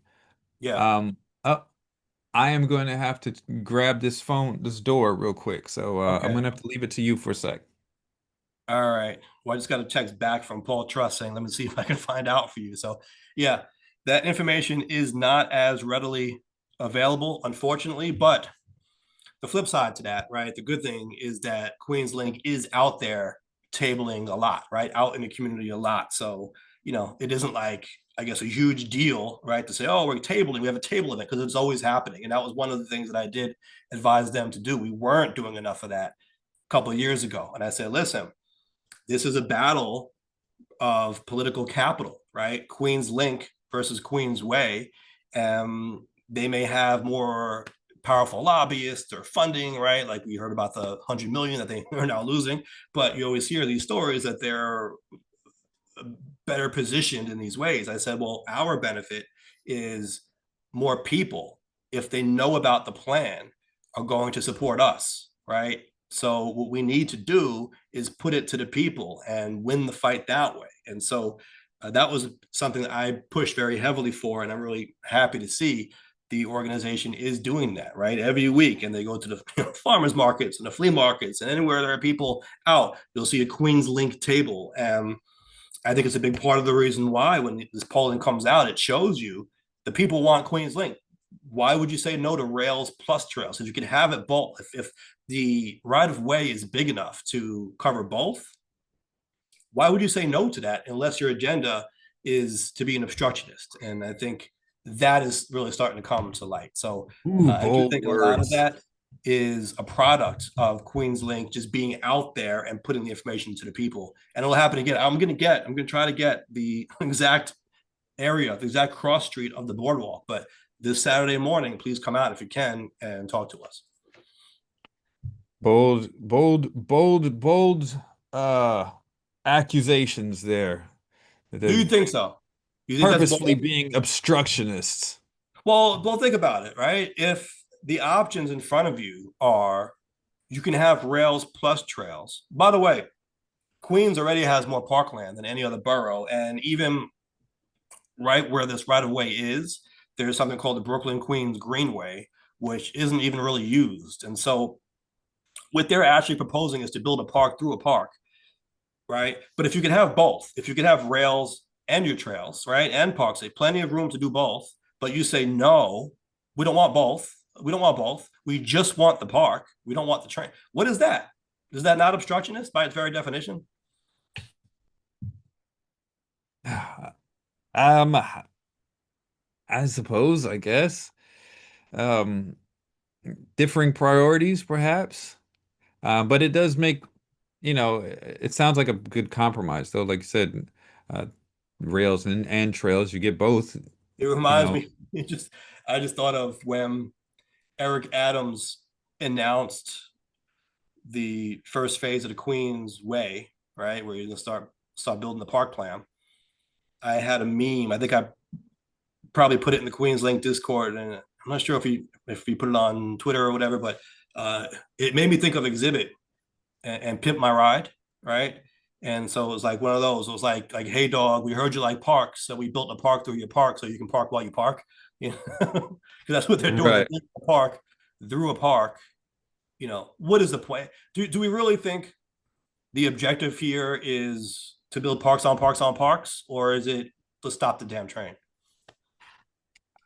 Yeah. Um, uh, I am going to have to grab this door real quick. So I'm Okay. going to have to leave it to you for a sec. All right. Well, I just got a text back from Paul Truss saying, let me see if I can find out for you. So, yeah, that information is not as readily available, unfortunately, but the flip side to that, right? The good thing is that QueensLink is out there tabling a lot, right? Out in the community a lot. So, it isn't like, I guess, a huge deal, right? To say, oh, we're tabling, we have a table event, because it's always happening. And that was one of the things that I did advise them to do. We weren't doing enough of that a couple of years ago. And I said, listen, this is a battle of political capital, right? QueensLink versus QueensWay. They may have more powerful lobbyists or funding, right? Like we heard about the 100 million that they are now losing, but you always hear these stories that they're better positioned in these ways. I said, well, our benefit is more people, if they know about the plan, are going to support us, right? So what we need to do is put it to the people and win the fight that way. And so that was something that I pushed very heavily for, and I'm really happy to see the organization is doing that, right? Every week, and they go to the farmers markets and the flea markets, and anywhere there are people out, you'll see a QueensLink table. And I think it's a big part of the reason why when this polling comes out, it shows you the people want QueensLink. Why would you say no to rails plus trails? If you can have it both, if the right of way is big enough to cover both, why would you say no to that unless your agenda is to be an obstructionist? And I think that is really starting to come to light. So Ooh, I do bold think a lot of words. that is a product of QueensLink just being out there and putting the information to the people. And it'll happen again. I'm going to try to get the exact area, the exact cross street of the boardwalk. But this Saturday morning, please come out if you can and talk to us. Bold, bold, bold, bold uh accusations there. Do you They're think so? You think that's purposefully bold? being obstructionists. Well, think about it, right? If the options in front of you are you can have rails plus trails. By the way, Queens already has more parkland than any other borough, and even right where this right of way is, there's something called the Brooklyn Queens Greenway, which isn't even really used. And so, what they're actually proposing is to build a park through a park, right? But if you can have both, if you can have rails and your trails, right, and parks, say plenty of room to do both, but you say no, we don't want both. We don't want both. We just want the park. We don't want the train. What is that? Is that not obstructionist by its very definition? Um, I suppose, I guess. Um, Differing priorities, perhaps. But it does make, it sounds like a good compromise, though. Like you said, uh, rails and trails, you get both, It you reminds know. me. It just I just thought of when Eric Adams announced the first phase of the Queens Way, right, where you're gonna start building the park plan. I had a meme. I think I probably put it in the QueensLink Discord, and I'm not sure if he put it on Twitter or whatever, but it made me think of Exhibit and Pimp My Ride, right? And so it was like one of those. It was like, hey dog, we heard you like parks, so we built a park through your park so you can park while you park. You know, because that's what they're doing. They're Right. building a park through a park. What is the point? Do we really think the objective here is to build parks on parks on parks, or is it to stop the damn train?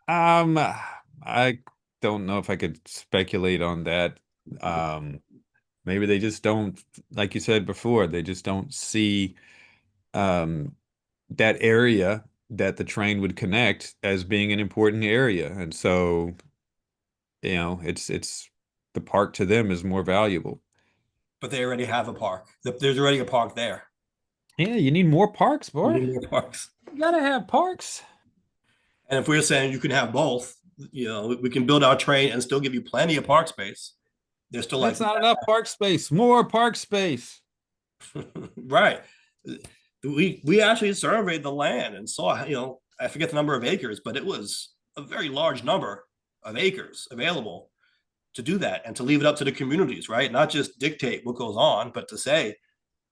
I don't know if I could speculate on that. Um, Maybe they just don't, like you said before, they just don't see um that area that the train would connect as being an important area. And so, it's the park to them is more valuable. But they already have a park. There's already a park there. Yeah, you need more parks, We boy. need more parks. You gotta have parks. And if we're saying you can have both, we can build our train and still give you plenty of park space. They're still like, That's not enough park space. More park space. right. We actually surveyed the land and saw, I forget the number of acres, but it was a very large number of acres available to do that and to leave it up to the communities, right? Not just dictate what goes on, but to say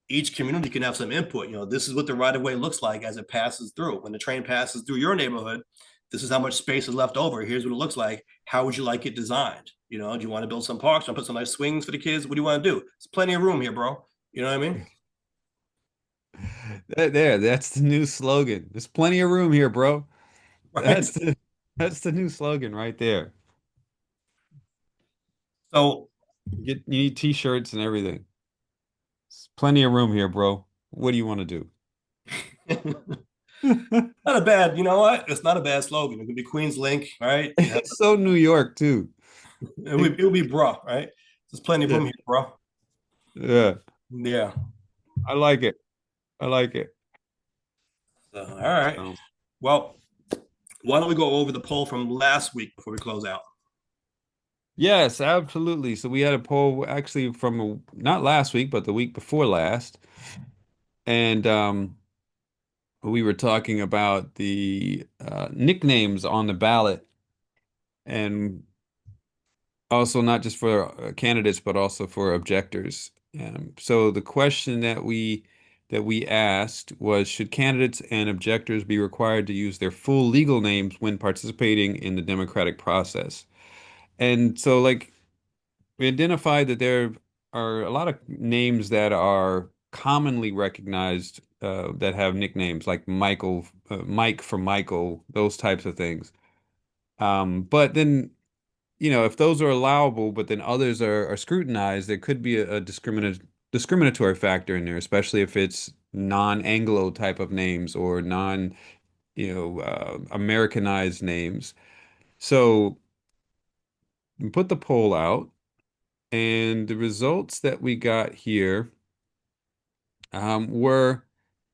each community can have some input. This is what the right of way looks like as it passes through. When the train passes through your neighborhood, this is how much space is left over. Here's what it looks like. How would you like it designed? Do you want to build some parks? Do you want to put some nice swings for the kids? What do you want to do? There's plenty of room here, bro. You know what I mean? That's the new slogan. There's plenty of room here, bro. Right. That's the that's the new slogan right there. So You need t-shirts and everything. There's plenty of room here, bro. What do you want to do? not a bad, you know what? It's not a bad slogan. It could be QueensLink, right? You have, It's so New York too. Like, it would be bro, right? There's plenty of yeah, room here, bro. yeah. Yeah. I like it. I like it. So, all right. So, Well, why don't we go over the poll from last week before we close out? yes, absolutely. So we had a poll actually from not last week, but the week before last, and we were talking about the nicknames on the ballot, and also not just for candidates, but also for objectors. So the question that we asked was, should candidates and objectors be required to use their full legal names when participating in the democratic process? And so, like, we identified that there are a lot of names that are commonly recognized that have nicknames like Michael, Mike for Michael, those types of things. But then, if those are allowable, but then others are scrutinized, there could be a discriminatory factor in there, especially if it's non-Anglo type of names or Americanized names. So we put the poll out, and the results that we got here were.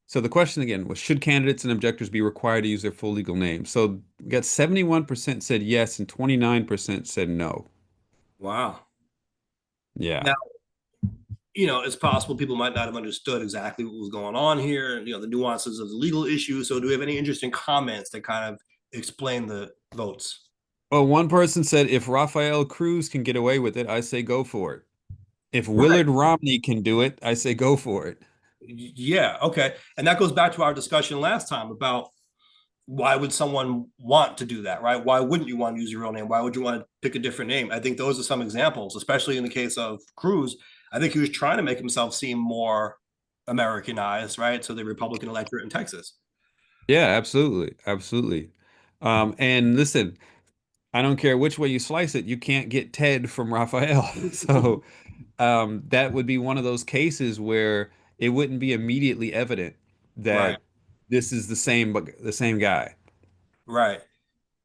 So the question again was, should candidates and objectors be required to use their full legal name? So we got 71% said yes and 29% said no. Wow. Yeah. Now, it's possible people might not have understood exactly what was going on here, and the nuances of the legal issue. So, do we have any interesting comments that kind of explain the votes? Well, one person said, if Rafael Cruz can get away with it, I say go for it. If Right. Willard Romney can do it, I say go for it. Yeah. Okay. And that goes back to our discussion last time about why would someone want to do that, right? Why wouldn't you want to use your real name? Why would you want to pick a different name? I think those are some examples, especially in the case of Cruz. I think he was trying to make himself seem more Americanized, right? To the Republican electorate in Texas. Yeah, absolutely. Absolutely. And listen, I don't care which way you slice it, you can't get Ted from Rafael. So that would be one of those cases where it wouldn't be immediately evident Right, that this is the same guy. right,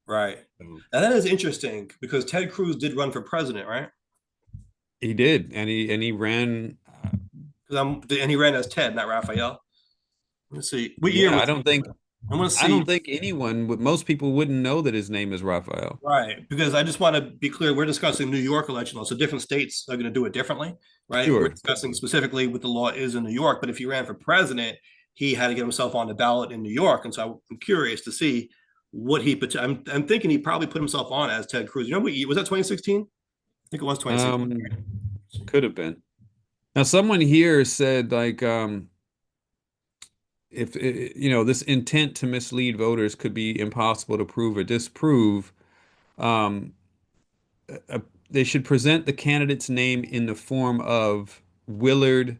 right. So And that is interesting because Ted Cruz did run for president, right? he did, and he ran. And he ran as Ted, not Raphael. Let's see. What year Yeah, was I he? don't think I'm going to I don't see. think most people wouldn't know that his name is Raphael. Right, because I just want to be clear, we're discussing New York election law, so different states are going to do it differently, right? We're Sure. discussing specifically what the law is in New York, but if he ran for president, he had to get himself on the ballot in New York, and so I'm curious to see what he put. I'm thinking he probably put himself on as Ted Cruz. You know what? Was that 2016? I think it was 2016. Um, could have been. Now, someone here said like if this intent to mislead voters could be impossible to prove or disprove, um, uh, they should present the candidate's name in the form of Willard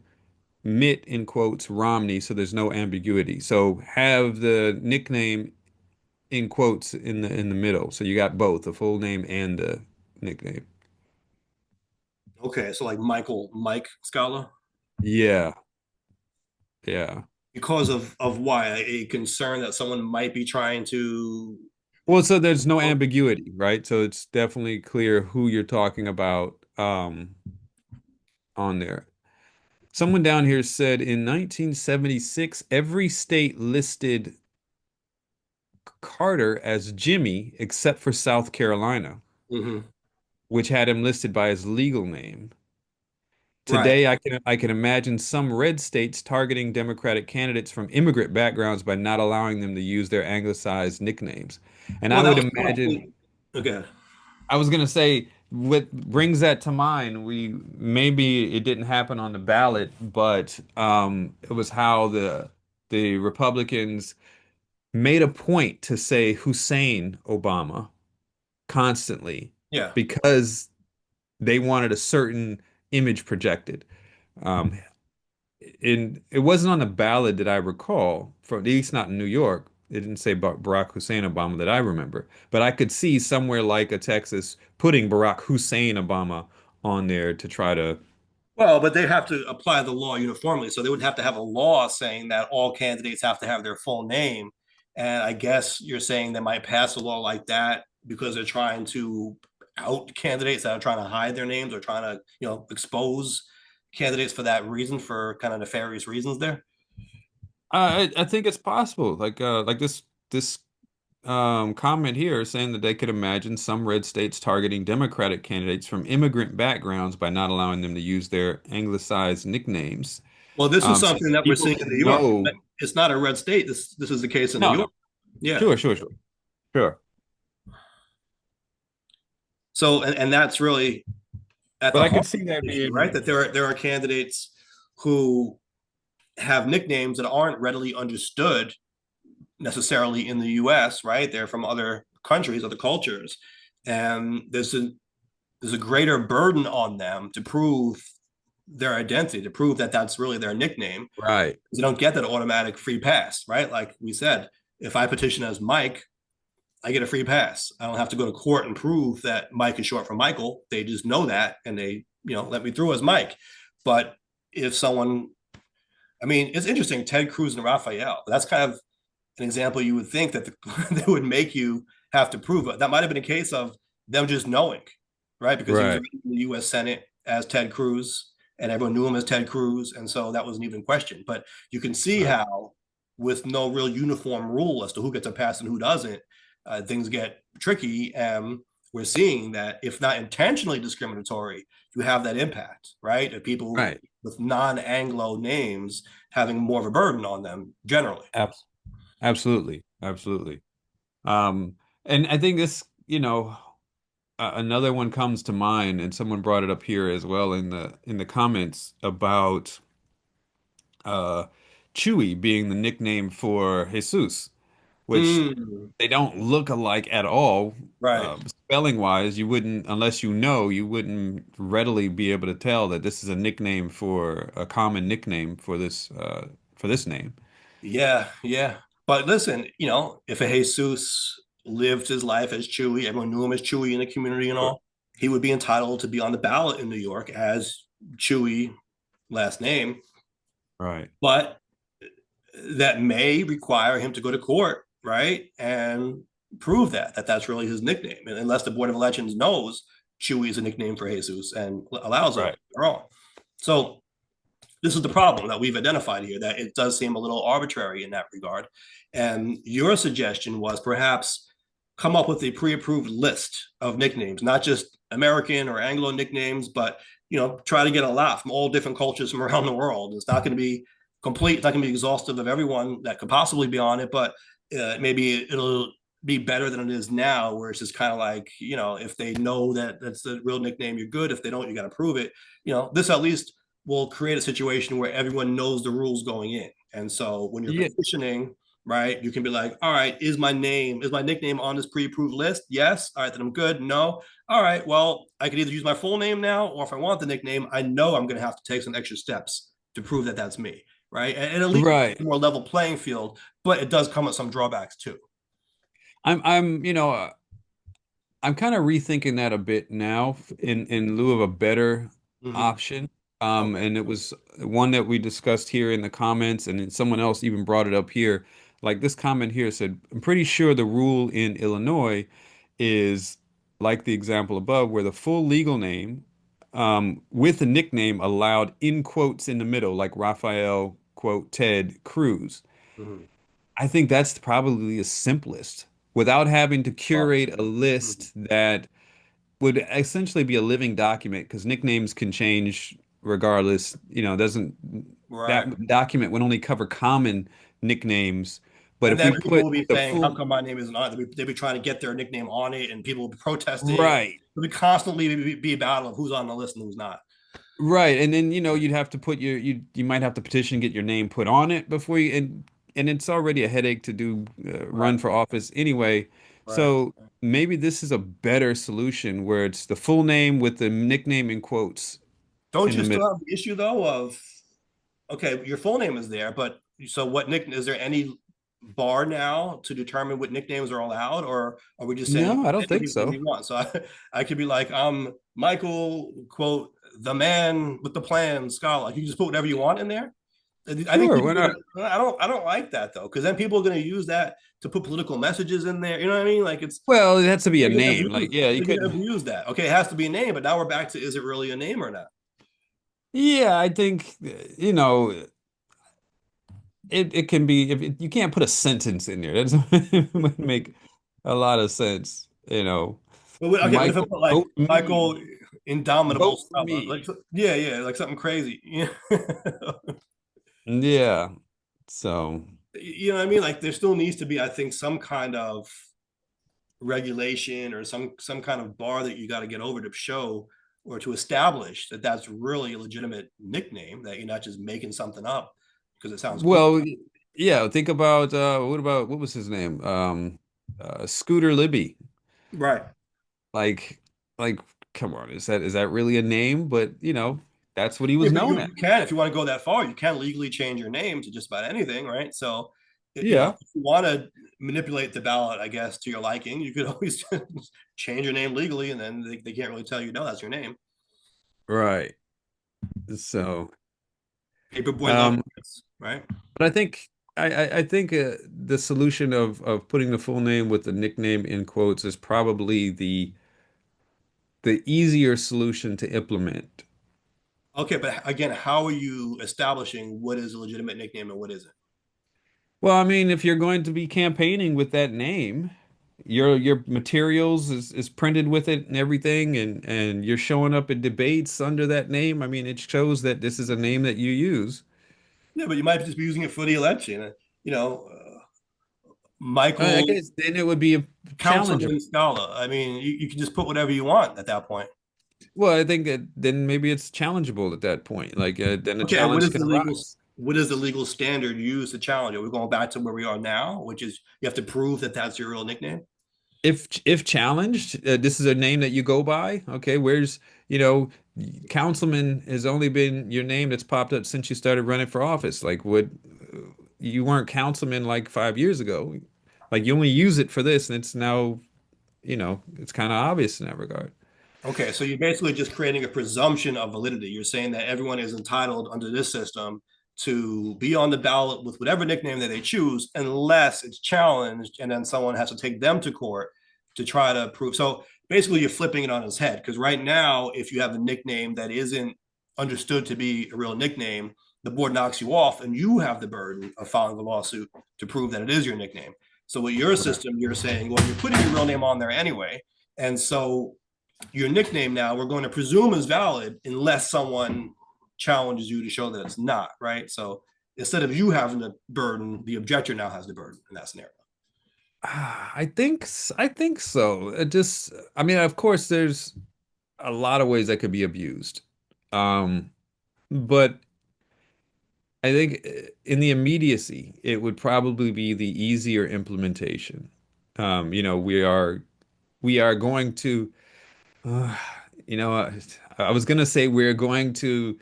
Mitt in quotes Romney, so there's no ambiguity. So have the nickname in quotes in the middle. So you got both the full name and the nickname. Okay, so like Mike Scala, Yeah, yeah. because of why a concern that someone might be trying to. Well, so there's no ambiguity, right? So it's definitely clear who you're talking about on there. Someone down here said in 1976, every state listed Carter as Jimmy except for South Carolina, Mhm. which had him listed by his legal name. Right. Today, I can imagine some red states targeting Democratic candidates from immigrant backgrounds by not allowing them to use their anglicized nicknames. And I Well, that would was imagine, probably okay. I was gonna say, what brings that to mind, we maybe it didn't happen on the ballot, but it was how the Republicans made a point to say Hussein Obama constantly Yeah. because they wanted a certain image projected. Um, it wasn't on the ballot that I recall, from at least not in New York. It didn't say Barack Hussein Obama that I remember, but I could see somewhere like a Texas putting Barack Hussein Obama on there to try to. Well, but they have to apply the law uniformly. So they would have to have a law saying that all candidates have to have their full name. And I guess you're saying they might pass a law like that because they're trying to out candidates that are trying to hide their names or trying to, expose candidates for that reason, for kind of nefarious reasons there. I think it's possible. Like this comment here saying that they could imagine some red states targeting Democratic candidates from immigrant backgrounds by not allowing them to use their anglicized nicknames. Well, this was Since something that we're people seeing in could New York. know. It's not a red state. This is the case in New No, York. no. Yeah. Sure. So and that's really at But the I heart could see of that the issue, right? That being there are candidates who have nicknames that aren't readily understood necessarily in the US, right? They're from other countries, other cultures. And there's a greater burden on them to prove their identity, to prove that that's really their nickname. right. You don't get that automatic free pass, right? Like we said, if I petition as Mike, I get a free pass. I don't have to go to court and prove that Mike is short for Michael. They just know that and they, let me through as Mike. But if someone, I mean, it's interesting, Ted Cruz and Raphael, that's kind of an example you would think that they would make you have to prove it. That might have been a case of them just knowing, right? Because he was Right. in the U.S. Senate as Ted Cruz, and everyone knew him as Ted Cruz, and so that wasn't even questioned. But you can see Right. how, with no real uniform rule as to who gets a pass and who doesn't, things get tricky. And we're seeing that if not intentionally discriminatory, you have that impact, right? Of people Right. with non-Anglo names having more of a burden on them generally. Abs Absolutely. Absolutely. Um, and I think this, another one comes to mind, and someone brought it up here as well in the comments about uh Chewy being the nickname for Jesus, which Mm, they don't look alike at all. right. Spelling wise, you wouldn't, unless you know, you wouldn't readily be able to tell that this is a nickname for a common nickname for this name. Yeah, yeah. But listen, if a Jesus lived his life as Chewy, everyone knew him as Chewy in the community and Sure. all, he would be entitled to be on the ballot in New York as Chewy last name. Right. But that may require him to go to court, right? And prove that that's really his nickname. And unless the Board of Elections knows Chewy is a nickname for Jesus and allows it, Right. they're wrong. So this is the problem that we've identified here, that it does seem a little arbitrary in that regard. And your suggestion was perhaps come up with a pre-approved list of nicknames, not just American or Anglo nicknames, but try to get a lot from all different cultures from around the world. It's not going to be complete, it's not going to be exhaustive of everyone that could possibly be on it, but maybe it'll be better than it is now, where it's just kind of like, if they know that that's the real nickname, you're good. If they don't, you got to prove it. This at least will create a situation where everyone knows the rules going in. And so when you're Yeah. petitioning, right, you can be like, all right, is my nickname on this pre-approved list? Yes. All right, then I'm good. No. All right, well, I can either use my full name now, or if I want the nickname, I know I'm going to have to take some extra steps to prove that that's me, right? And at least Right. a more level playing field, but it does come with some drawbacks too. I'm kind of rethinking that a bit now in lieu of a better Mm-hmm. option. Okay. And it was one that we discussed here in the comments, and then someone else even brought it up here. Like this comment here said, I'm pretty sure the rule in Illinois is like the example above, where the full legal name with a nickname allowed in quotes in the middle, like Raphael, quote, Ted Cruz. Mm-hmm. I think that's probably the simplest without having to Well, curate a mm-hmm. list that would essentially be a living document because nicknames can change regardless. Doesn't Right. that document would only cover common nicknames. But And if then we people put will be the saying, "How full come my name isn't on it?" They'll be trying to get their nickname on it, and people will be protesting. right, It'll be constantly be a battle of who's on the list and who's not. right, and then you'd have to put you might have to petition get your name put on it before you and it's already a headache to do Right, run for office anyway. right. So maybe this is a better solution where it's the full name with the nickname in quotes Don't in the you middle. still have the issue though of, okay, your full name is there, but so what nick is there any? bar now to determine what nicknames are allowed, or are we just saying No, I don't think anything so. you want? So I could be like, I'm Michael, quote, the man with the plan, Scala. You can just put whatever you want in there. I think Sure, people why are not? gonna, I don't like that though, because then people are gonna use that to put political messages in there. You know what I mean? Like it's Well, it has to be a they're gonna name. Like, abuse yeah, you they're gonna could. abuse that. Okay, it has to be a name, but now we're back to is it really a name or not? Yeah, I think you know it can be if you can't put a sentence in there. That would make a lot of sense. But okay, what if I Michael, put like vote me, Michael Indomitable vote for Scala? Like me. yeah, yeah, like something crazy. Yeah. Yeah. So, You know what I mean? Like there still needs to be, I think, some kind of regulation or some kind of bar that you got to get over to show or to establish that that's really a legitimate nickname, that you're not just making something up because it sounds cool. well, yeah, think about what was his name? Scooter Libby. Right. Like like come on, is that really a name? But that's what he Yeah, was but known you as. can, if you want to go that far, you can legally change your name to just about anything, right? So, Yeah, if you want to manipulate the ballot, I guess, to your liking, you could always change your name legally, and then they can't really tell you, no, that's your name. right. So, Paperboy love um, this, right? but I think the solution of putting the full name with the nickname in quotes is probably the easier solution to implement. Okay, but again, how are you establishing what is a legitimate nickname and what isn't? Well, I mean, if you're going to be campaigning with that name, your materials is printed with it and everything, and you're showing up at debates under that name. I mean, it shows that this is a name that you use. Yeah, but you might just be using it for the election. You know, I Michael, guess then it would be a challenger. Councilman Scala. I mean, you can just put whatever you want at that point. Well, I think that then maybe it's challengeable at that point. Like then a Okay, and challenge can arise. what is the legal standard used to challenge it? We're going back to where we are now, which is you have to prove that that's your real nickname. If challenged, this is a name that you go by. Okay, where's you know, councilman has only been your name that's popped up since you started running for office. Like, what you weren't councilman like 5 years ago. Like, you only use it for this, and it's now, it's kind of obvious in that regard. Okay, so you're basically just creating a presumption of validity. You're saying that everyone is entitled under this system to be on the ballot with whatever nickname that they choose, unless it's challenged, and then someone has to take them to court to try to prove. So basically, you're flipping it on its head because right now, if you have a nickname that isn't understood to be a real nickname, the board knocks you off, and you have the burden of filing the lawsuit to prove that it is your nickname. So with your Right. system, you're saying, well, you're putting your real name on there anyway, and so your nickname now we're going to presume is valid unless someone challenges you to show that it's not, right? So instead of you having the burden, the objector now has the burden in that scenario. I think so. I mean, of course, there's a lot of ways that could be abused. Um, but I think in the immediacy, it would probably be the easier implementation. We are going to, uh, you know, I was gonna say we're going to,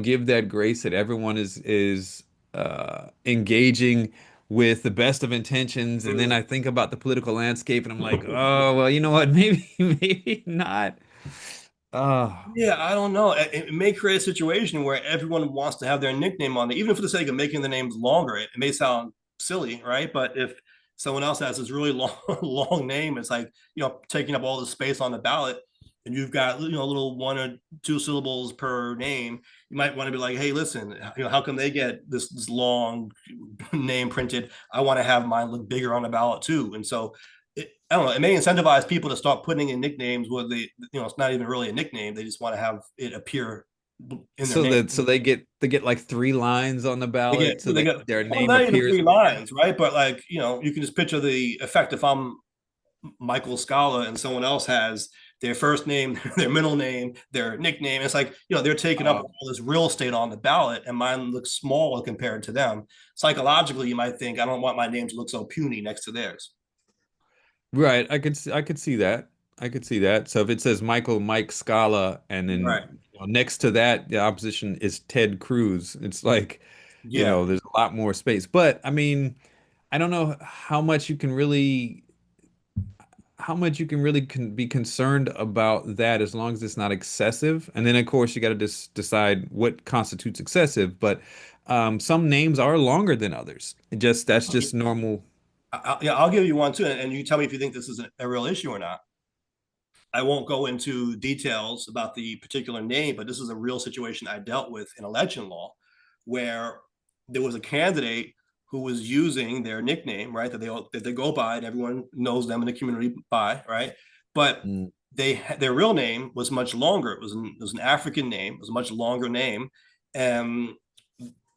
give that grace that everyone is engaging with the best of intentions, and then I think about the political landscape, and I'm like, oh, well, you know what? Maybe, maybe not. Oh, Yeah, I don't know. It may create a situation where everyone wants to have their nickname on it, even for the sake of making the names longer. It may sound silly, right? But if someone else has this really long, long name, it's like taking up all the space on the ballot, and you've got little one or two syllables per name. You might want to be like, hey, listen, how come they get this long name printed? I want to have mine look bigger on the ballot too. And so I don't know. It may incentivize people to start putting in nicknames where it's not even really a nickname. They just want to have it appear in their so name. that so they get like 3 lines on the ballot, so They that get their well, name not even appears three with that. lines, right? But like you can just picture the effect if I'm Michael Scala and someone else has their first name, their middle name, their nickname. It's like they're taking up Oh, all this real estate on the ballot, and mine looks small compared to them. Psychologically, you might think I don't want my name to look so puny next to theirs. right. I could see that. I could see that. So if it says Michael Mike Scala, and then Right. next to that the opposition is Ted Cruz, it's like, Yeah. there's a lot more space. But I mean, I don't know how much you can really be concerned about that as long as it's not excessive. And then of course you got to just decide what constitutes excessive. But some names are longer than others. That's just normal. Yeah, I'll give you one too, and you tell me if you think this is a real issue or not. I won't go into details about the particular name, but this is a real situation I dealt with in election law, where there was a candidate who was using their nickname, right, that they go by, and everyone knows them in the community by, right, but Mm. their real name was much longer. It was an African name. It was a much longer name, and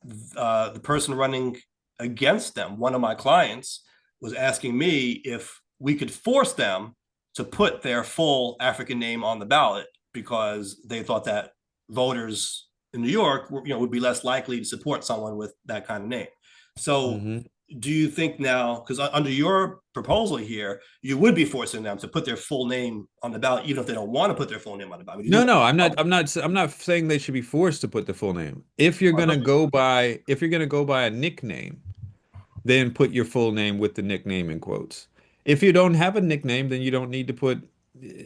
the person running against them, one of my clients, was asking me if we could force them to put their full African name on the ballot because they thought that voters in New York, would be less likely to support someone with that kind of name. So, Hmm. do you think now, because under your proposal here, you would be forcing them to put their full name on the ballot, even if they don't want to put their full name on the ballot? No, no, I'm not saying they should be forced to put the full name. If you're gonna go by a nickname, then put your full name with the nickname in quotes. If you don't have a nickname, then you don't need to put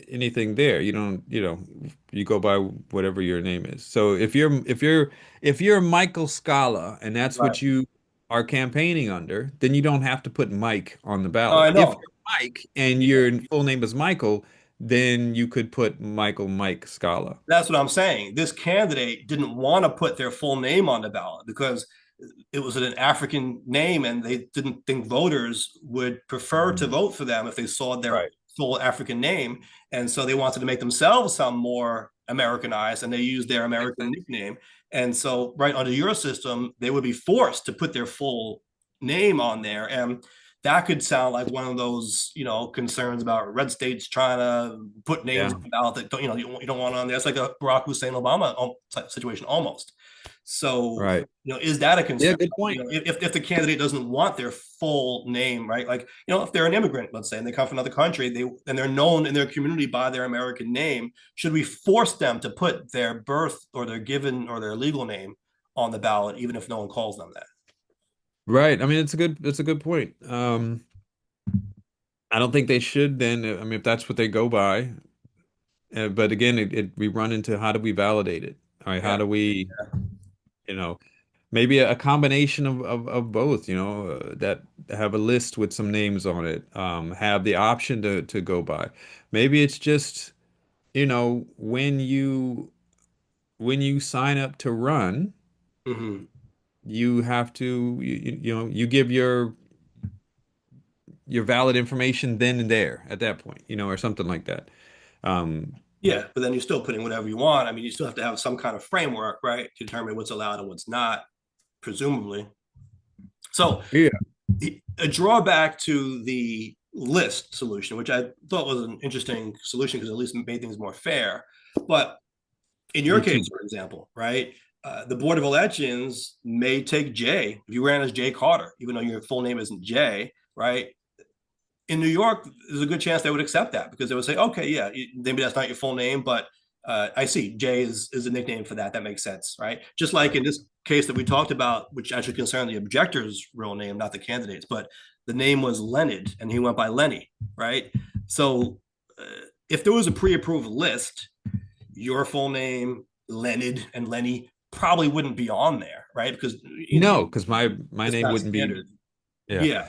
anything there. You don't, you go by whatever your name is. So if you're Michael Scala and that's Right. what you are campaigning under, then you don't have to put Mike on the Oh, I ballot. If know. you're Mike and Yeah. your full name is Michael, then you could put Michael Mike Scala. That's what I'm saying. This candidate didn't want to put their full name on the ballot because it was an African name, and they didn't think voters would prefer to Mhm. vote for them if they saw their Right. full African name. And so they wanted to make themselves sound more Americanized, and they used their Makes American sense. nickname. And so, right under your system, they would be forced to put their full name on there. And that could sound like one of those, concerns about red states trying to put names Yeah. out that don't, you don't want on there. It's like a Barack Hussein Obama situation almost. So, Right. is that a Yeah, concern? good point. If the candidate doesn't want their full name, right? Like, if they're an immigrant, let's say, and they come from another country, they're known in their community by their American name, should we force them to put their birth or their given or their legal name on the ballot, even if no one calls them that? Right. I mean, it's a good point. I don't think they should then. I mean, if that's what they go by. But again, we run into how do we validate it? All right, how Yeah. do we, you know, maybe a combination of both, that have a list with some names on it, have the option to go by. Maybe it's just, when you sign up to run, Mm-hmm. you have to, you give your valid information then and there at that point, or something like that. Um, Yeah, but then you're still putting whatever you want. I mean, you still have to have some kind of framework, right, to determine what's allowed and what's not, presumably. So, yeah. a drawback to the list solution, which I thought was an interesting solution because at least made things more fair. But in your Me case, too. for example, right, the Board of Elections may take Jay if you ran as Jay Carter, even though your full name isn't Jay, right? In New York, there's a good chance they would accept that because they would say, okay, yeah, maybe that's not your full name, but I see Jay is a nickname for that. That makes sense, right? Just like in this case that we talked about, which actually concerned the objector's real name, not the candidate's, but the name was Leonard and he went by Lenny, right? So if there was a pre-approved list, your full name, Leonard and Lenny, probably wouldn't be on there, right? Because No, because my it's name not wouldn't be. standard. Yeah. Yeah,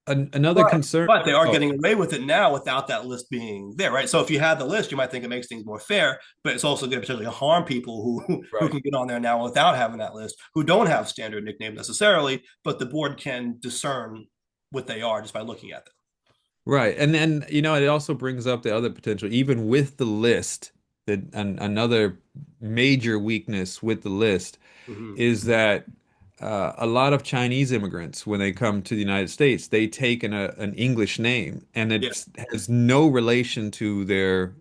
Another but concern. but they are Oh, getting away with it now without that list being there, right? So if you had the list, you might think it makes things more fair, but it's also going to potentially harm people who right. can get on there now without having that list, who don't have standard nicknames necessarily, but the board can discern what they are just by looking at them. Right. And then, it also brings up the other potential, even with the list, that another major weakness with the list Mm-hmm. is that a lot of Chinese immigrants, when they come to the United States, they take an English name, and Yeah, it has no relation to their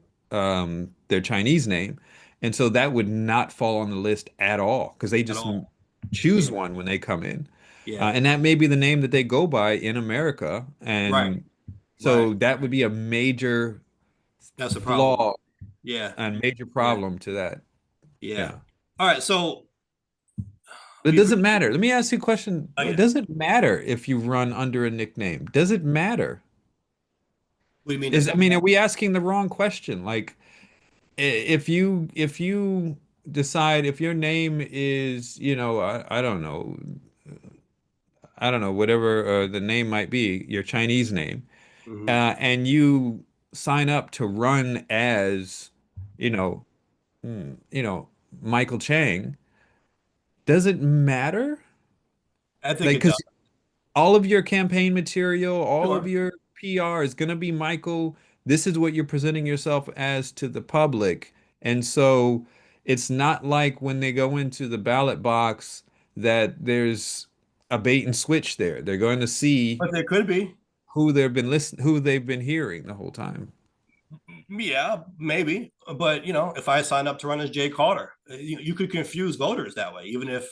Chinese name, and so that would not fall on the list at all because they at just all. Yeah, choose one when they come in, yeah, and that may be the name that they go by in America, right, and right. so that would be a major That's a problem. flaw Yeah, and major yeah, problem to that. yeah. Yeah. All right, so It We doesn't matter. Let me ask you a question. yeah. Does it matter if you run under a nickname? Does it matter? What do you mean? I mean, are we asking the wrong question? Like, if you decide if your name is, I don't know, whatever the name might be, your Chinese name, Mhm. and you sign up to run as, you know, you know, Michael Chang, does it matter? I think Like, it does. because all of your campaign material, all of Sure. your PR is going to be Michael. This is what you're presenting yourself as to the public. And so it's not like when they go into the ballot box that there's a bait and switch there. They're going to see But there could be. who they've been hearing the whole time. Yeah, maybe. But if I sign up to run as Jay Carter, you could confuse voters that way, even if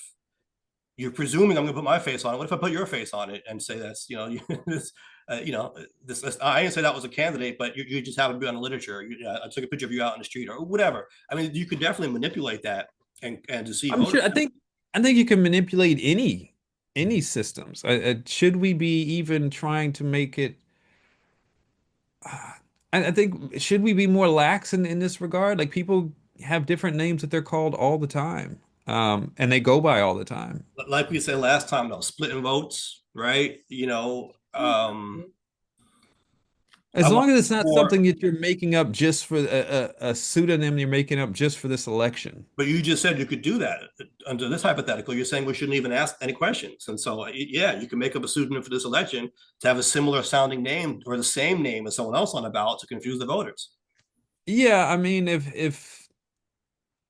you're presuming I'm going to put my face on it. What if I put your face on it and say that's this, this I didn't say that was a candidate, but you just happen to be on the literature. I took a picture of you out in the street or whatever. I mean, you could definitely manipulate that and deceive I'm voters. sure. I think you can manipulate any systems. Should we be even trying to make it? I think should we be more lax in this regard? Like people have different names that they're called all the time, and they go by all the time. Like we said last time, though, splitting votes, right? I As want long as it's not more. something that you're making up just for a pseudonym you're making up just for this election. But you just said you could do that under this hypothetical. You're saying we shouldn't even ask any questions. And so, yeah, you can make up a pseudonym for this election to have a similar sounding name or the same name as someone else on a ballot to confuse the voters. Yeah, I mean, if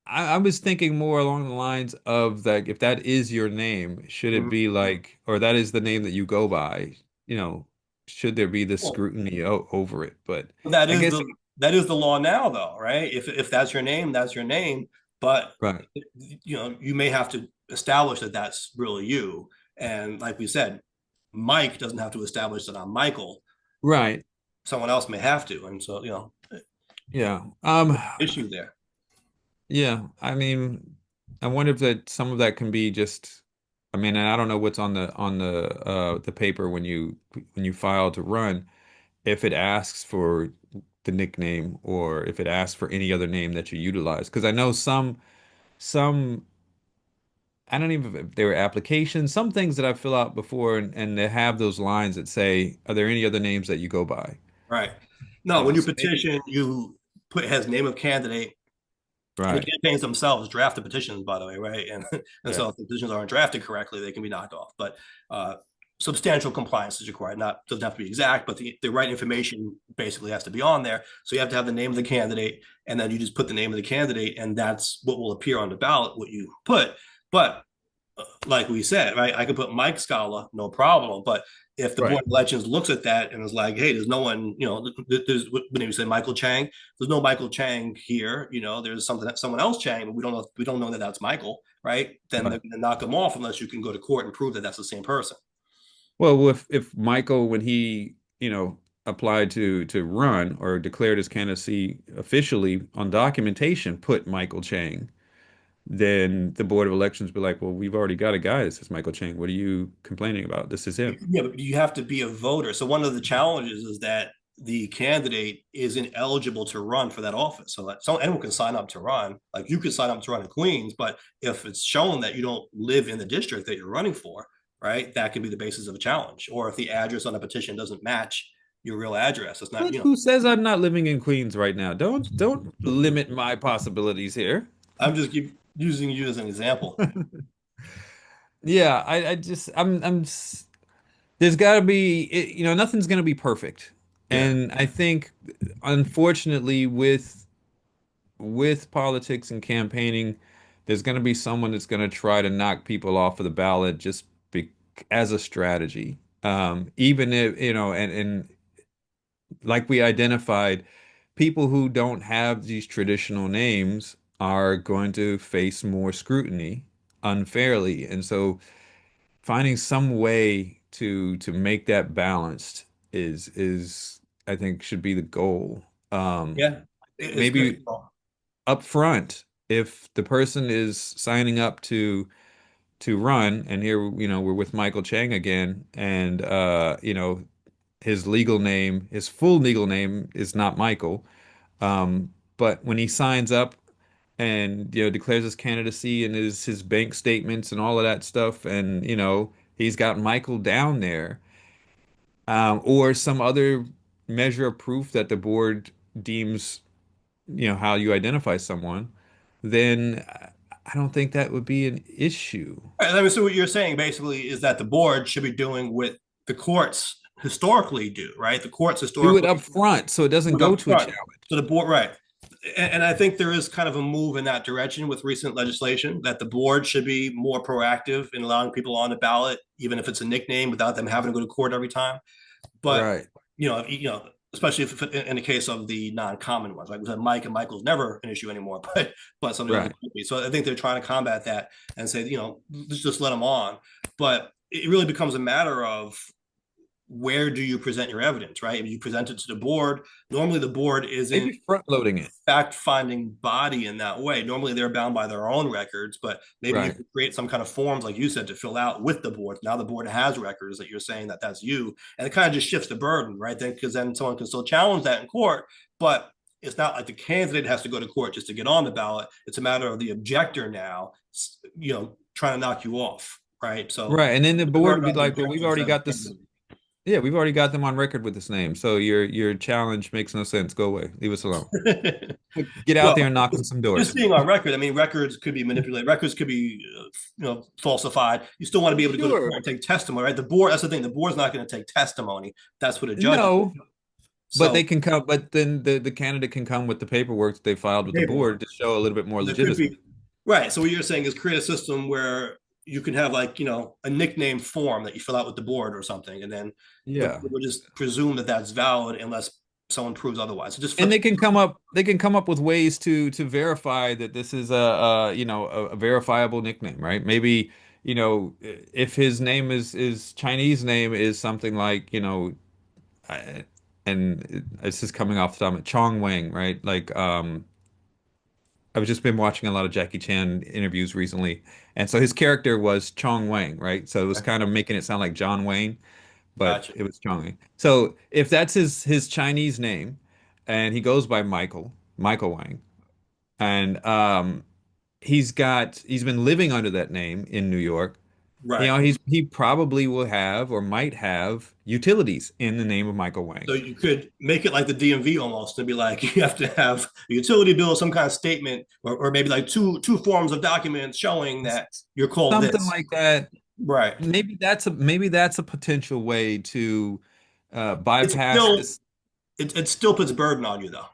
I was thinking more along the lines of like if that is your name, should it Mhm. be like, or that is the name that you go by, you know, should there be this Well, scrutiny over it? But that I is guess, the law now, though, right? If that's your name, that's your name. But right, you may have to establish that that's really you. And like we said, Mike doesn't have to establish that I'm Michael. right, Someone else may have to, and so yeah, issue there. yeah. I mean, I wonder if that some of that can be just. I mean, and I don't know what's on the paper when you file to run, if it asks for the nickname or if it asks for any other name that you utilize. Because I know some I don't even if they were applications, some things that I fill out before and they have those lines that say, are there any other names that you go by? Right. No, when you So maybe petition, you put has name of candidate, and the right. campaigns themselves draft the petitions, by the way, right? And Yeah. so if the petitions aren't drafted correctly, they can be knocked off. But substantial compliance is required. Not doesn't have to be exact, but the right information basically has to be on there. So you have to have the name of the candidate, and then you just put the name of the candidate, and that's what will appear on the ballot. What you put, but like we said, right? I could put Mike Scala, no problem. But if the board Right. of elections looks at that and is like, hey, there's no one, there's what name you say, Michael Chang. There's no Michael Chang here. There's something that someone else Chang, but we don't know that that's Michael, right? Then they're Right. going to knock them off unless you can go to court and prove that that's the same person. Well, if Michael, when he, applied to run or declared his candidacy officially on documentation, put Michael Chang, then the Board of Elections be like, well, we've already got a guy that says Michael Chang. What are you complaining about? This is him. Yeah, but you have to be a voter. So one of the challenges is that the candidate isn't eligible to run for that office. So anyone can sign up to run. Like you could sign up to run in Queens, but if it's shown that you don't live in the district that you're running for, right, that can be the basis of a challenge. Or if the address on a petition doesn't match your real address, it's not. But who says I'm not living in Queens right now? Don't limit my possibilities here. I'm just using you as an example. Yeah, I just there's got to be nothing's going to be perfect. Yeah, And I think unfortunately with politics and campaigning, there's going to be someone that's going to try to knock people off of the ballot just be, as a strategy. Even if, and like we identified, people who don't have these traditional names are going to face more scrutiny unfairly. And so finding some way to make that balanced is I think should be the goal. yeah, it's Maybe good. up front, if the person is signing up to to run. And here, we're with Michael Chang again, and his legal name, his full legal name is not Michael. But when he signs up and declares his candidacy and his bank statements and all of that stuff, and he's got Michael down there, or some other measure of proof that the board deems how you identify someone, then I don't think that would be an issue. I mean, so what you're saying basically is that the board should be doing what the courts historically do, right? The courts Do it historically up front so it doesn't do it go up to a front. challenge. So the board, right? And I think there is kind of a move in that direction with recent legislation that the board should be more proactive in allowing people on the ballot, even if it's a nickname, without them having to go to court every time. But Right, especially if in the case of the non-common ones, like we said, Mike and Michael's never an issue anymore, but some of the other right. companies. So I think they're trying to combat that and say, let's just let them on. But it really becomes a matter of where do you present your evidence, right? If you present it to the board, normally the board isn't Maybe front loading it. fact-finding body in that way. Normally they're bound by their own records, but maybe you Right. can create some kind of forms, like you said, to fill out with the board. Now the board has records that you're saying that that's you, and it kind of just shifts the burden, right? Then because then someone can still challenge that in court, but it's not like the candidate has to go to court just to get on the ballot. It's a matter of the objector now, trying to knock you off, right? So Right. And then the the board word would be about the like, well, objector we've already instead of got the this. candidate. Yeah, we've already got them on record with this name. So your challenge makes no sense. Go away. Leave us alone. Get out Well, there and knock on some just doors. being on record, I mean, records could be manipulated. Records could be, falsified. You still want to be able to go to court Sure. and take testimony, right? The board, that's the thing. The board's not going to take testimony. That's what a judge is. No, but So they can come, but then the candidate can come with the paperwork that they filed the with the board paperwork, to show a little bit more there could legitimacy. be, right. So what you're saying is create a system where you can have like, a nickname form that you fill out with the board or something. And then the Yeah. board will just presume that that's valid unless someone proves otherwise. So just And flip. they can come up with ways to verify that this is a verifiable nickname, right? Maybe, if his name is Chinese name is something like, I, and it's just coming off the top of Chong Wang, right? Like I've just been watching a lot of Jackie Chan interviews recently, and so his character was Chong Wang, right? So it was kind of making it sound like John Wayne, but Gotcha. it was Chong Wang. So if that's his Chinese name, and he goes by Michael Wang, and he's been living under that name in New York. Right. He probably will have or might have utilities in the name of Michael Wang. So you could make it like the DMV almost, and be like you have to have a utility bill, some kind of statement, or maybe like two forms of documents showing that you're called Something this. like that. Right. Maybe that's a potential way to It's bypass still this. it still puts burden on you though.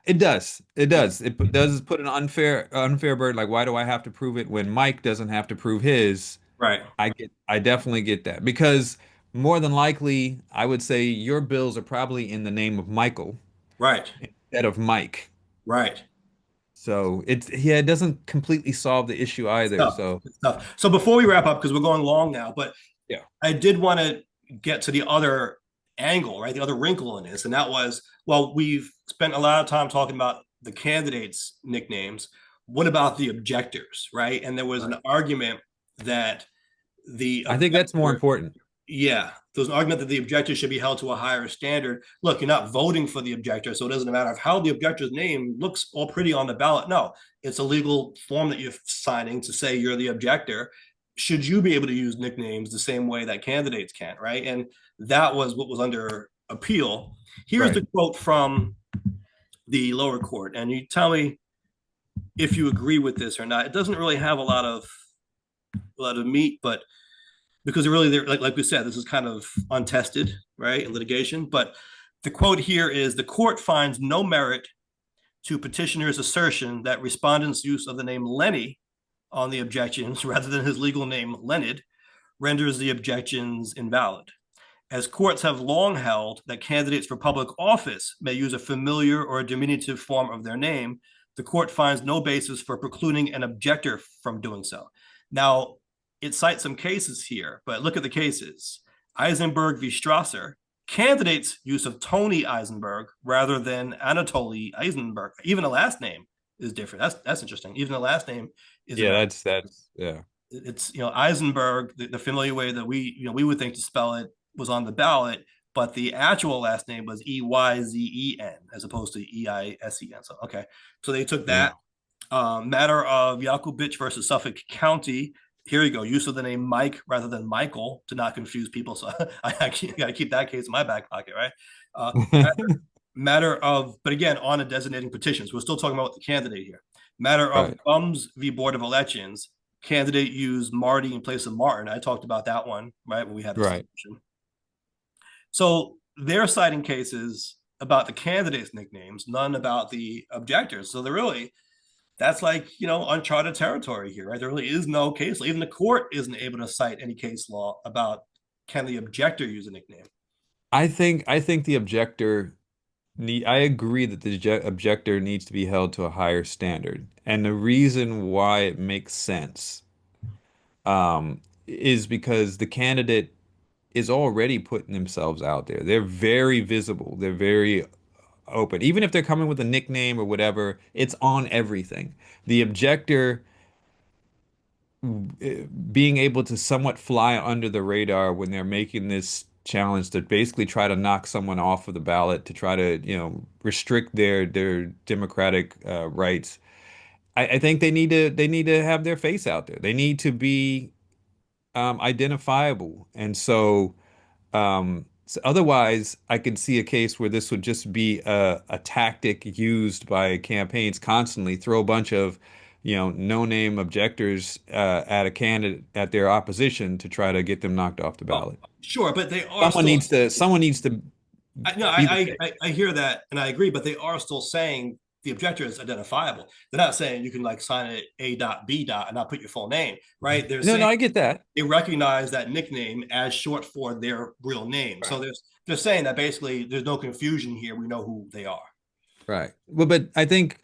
It does. It Yeah. does. Does put an unfair burden. Like, why do I have to prove it when Mike doesn't have to prove his? Right. I definitely get that because more than likely, I would say your bills are probably in the name of Michael Right. instead of Mike. Right. So it doesn't completely solve the issue It's either. tough. So It's tough. So before we wrap up, because we're going long now, but yeah, I did want to get to the other angle, right? The other wrinkle in this, and that was, well, we've spent a lot of time talking about the candidates' nicknames. What about the objectors, right? And there was an argument that the I think that's more objector, important. yeah, there was an argument that the objector should be held to a higher standard. Look, you're not voting for the objector, so it doesn't matter how the objector's name looks all pretty on the ballot. No, it's a legal form that you're signing to say you're the objector. Should you be able to use nicknames the same way that candidates can, right? And that was what was under appeal. Here's Right. the quote from the lower court, and you tell me if you agree with this or not. It doesn't really have a lot of meat, but because it really, like we said, this is kind of untested, right, in litigation. But the quote here is: the court finds no merit to petitioner's assertion that respondent's use of the name Lenny on the objections rather than his legal name Leonard renders the objections invalid, as courts have long held that candidates for public office may use a familiar or a diminutive form of their name. The court finds no basis for precluding an objector from doing so. Now, it cites some cases here, but look at the cases. Eisenberg v. Strasser, candidates' use of Tony Eisenberg rather than Anatoly Eisenberg. Even the last name is different. That's interesting. Even the last name is Yeah, irrelevant. that's yeah. it's Eisenberg, the familiar way that we would think to spell it was on the ballot, but the actual last name was Eyzen as opposed to Eisen. So okay, so they took Yeah. that. Matter of Yakubich versus Suffolk County. Here you go. Use of the name Mike rather than Michael to not confuse people. So I got to keep that case in my back pocket, right? Matter of, but again, on a designating petitions, we're still talking about the candidate here. Matter of Right. Gums v. Board of Elections, candidate used Marty in place of Martin. I talked about that one, right, when we had this Right. discussion. So they're citing cases about the candidates' nicknames, none about the objectors. So they're really, that's like, uncharted territory here, right? There really is no case law. Even the court isn't able to cite any case law about can the objector use a nickname. I think the objector I agree that the objector needs to be held to a higher standard. And the reason why it makes sense is because the candidate is already putting themselves out there. They're very visible. They're very open. Even if they're coming with a nickname or whatever, it's on everything. The objector being able to somewhat fly under the radar when they're making this challenge to basically try to knock someone off of the ballot to try to, restrict their democratic rights. I think they need to have their face out there. They need to be identifiable. And so otherwise, I could see a case where this would just be a tactic used by campaigns constantly, throw a bunch of, no-name objectors at a candidate at their opposition to try to get them knocked off the Oh, ballot. sure, but they are Someone still. needs to someone needs to No, be the face. I hear that and I agree, but they are still saying the objector is identifiable. They're not saying you can like sign it A dot B dot and not put your full name, right? They're No, saying no, I get that. they recognize that nickname as short for their real name. So Right. they're saying that basically there's no confusion here. We know who they are. Right. Well, but I think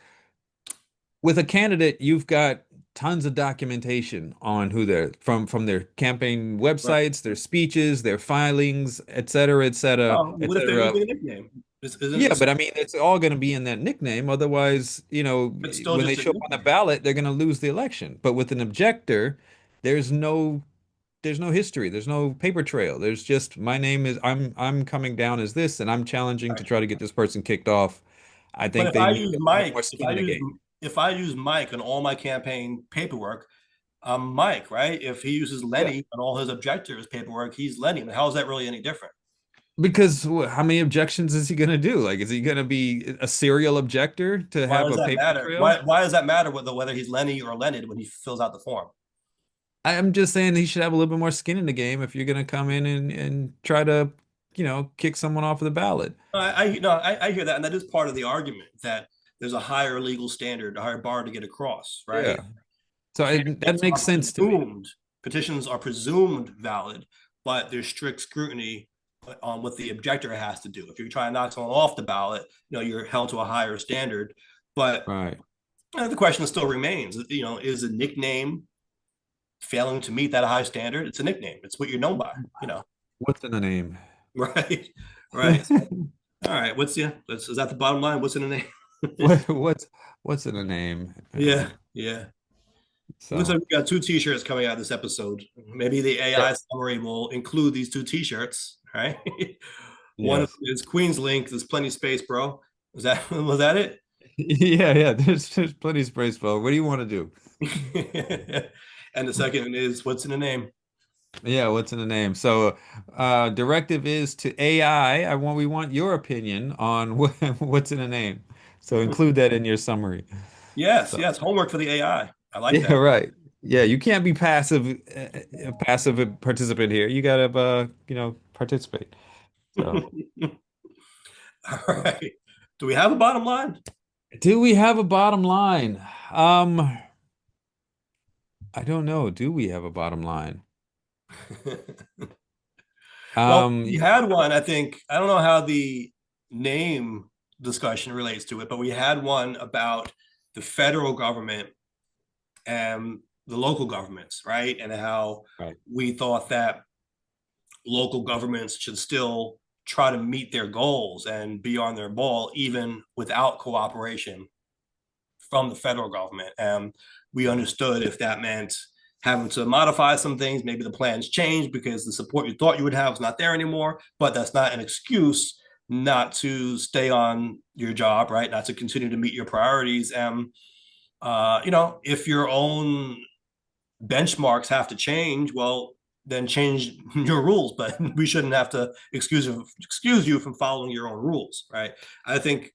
with a candidate, you've got tons of documentation on who they're from their campaign Right. websites, their speeches, their filings, et cetera, et cetera, Oh, et what if they're cetera. using a nickname? Isn't Yeah, this? but I mean, it's all going to be in that nickname. Otherwise, It's still when they just a show up on the nickname. ballot, they're going to lose the election. But with an objector, there's no there's no history. There's no paper trail. There's just my name is I'm coming down as this, and I'm challenging to Right. try to get this person kicked off. I But think they need a little bit more If skin in the game. I use Mike on all my campaign paperwork, I'm Mike, right? If he uses Yeah. Lenny on all his objectors paperwork, he's Lenny. But how is that really any different? Because how many objections is he going to do? Like, is he going to be a serial objector to Why have does a that paper matter? trail? Why does that matter whether he's Lenny or Leonard when he fills out the form? I'm just saying he should have a little bit more skin in the game if you're going to come in and try to, kick someone off of the ballot. I hear that, and that is part of the argument that there's a higher legal standard, a higher bar to get across, Yeah. right? So that Candidates makes are sense to me. presumed petitions are presumed valid, but there's strict scrutiny on what the objector has to do. If you're trying to knock someone off the ballot, you're held to a higher standard. But Right. the question still remains, is a nickname failing to meet that high standard? It's a nickname. It's what you're known by. What's in the name? Right, right. So, all right. Is that the bottom line? What's in the name? What's in the name? Yeah, yeah. Looks So like we got two T-shirts coming out of this episode. Maybe the AI summary will include these two T-shirts, right? One of yes. them is QueensLink. There's plenty of space, bro. Was that it? Yeah, yeah. There's plenty of space, Bo. What do you want to do? And the second is what's in the name? Yeah, what's in the name? So, directive is to AI. We want your opinion on what's in the name. So include that in your summary. Yes, So, yes. Homework for the AI. like yeah, that. right. Yeah, you can't be a passive participant here. You gotta, participate. So, All right. Do we have a bottom line? do we have a bottom line? I don't know. Do we have a bottom line? Well, Um, we had one, I think. I don't know how the name discussion relates to it, but we had one about the federal government and the local governments, right? And how right. we thought that local governments should still try to meet their goals and be on their ball, even without cooperation from the federal government. And we understood if that meant having to modify some things. Maybe the plans changed because the support you thought you would have is not there anymore, but that's not an excuse not to stay on your job, right? Not to continue to meet your priorities. And, if your own benchmarks have to change, well, then change your rules, but we shouldn't have to excuse you from following your own rules, right? I think,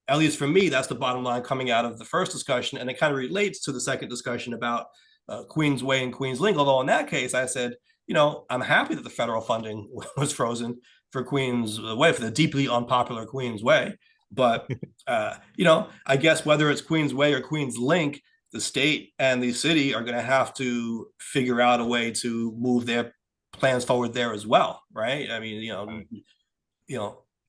at least for me, that's the bottom line coming out of the first discussion, and it kind of relates to the second discussion about QueensWay and QueensLink. Although in that case, I said, I'm happy that the federal funding was frozen for QueensWay, for the deeply unpopular QueensWay. But I guess whether it's QueensWay or QueensLink, the state and the city are going to have to figure out a way to move their plans forward there as well, right? I mean,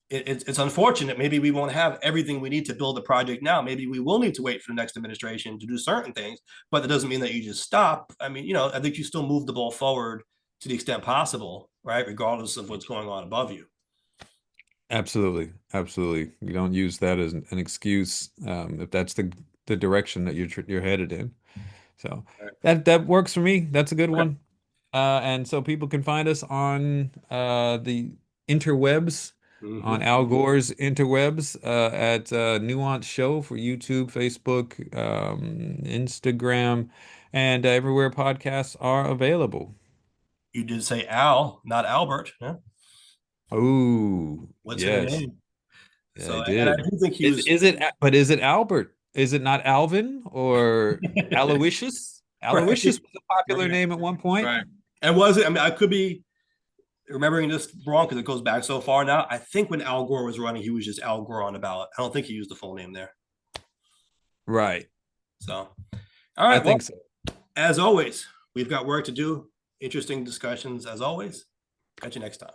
it's unfortunate. Maybe we won't have everything we need to build the project now. Maybe we will need to wait for the next administration to do certain things, but that doesn't mean that you just stop. I mean, I think you still move the ball forward to the extent possible, right? Regardless of what's going on above you. Absolutely, absolutely. You don't use that as an excuse if that's the direction that you're headed in. So Right. that works for me. That's a good Okay. one. And so people can find us on the interwebs, on Mm-hmm. Al Gore's interwebs at Nuance Show for YouTube, Facebook, Instagram, and everywhere podcasts are available. You did say Al, not Albert. Yeah. Oh, What's in a yes. name? Yeah, I So, and I did. do think he Is was is it but is it Albert? Is it not Alvin or Aloysius? right, Aloysius was a popular right, name at one point. right. And was it? I mean, I could be remembering this wrong because it goes back so far now. I think when Al Gore was running, he was just Al Gore on the ballot. I don't think he used the full name there. Right. So, all I right. Well, think so. as always, we've got work to do. Interesting discussions as always. Catch you next time.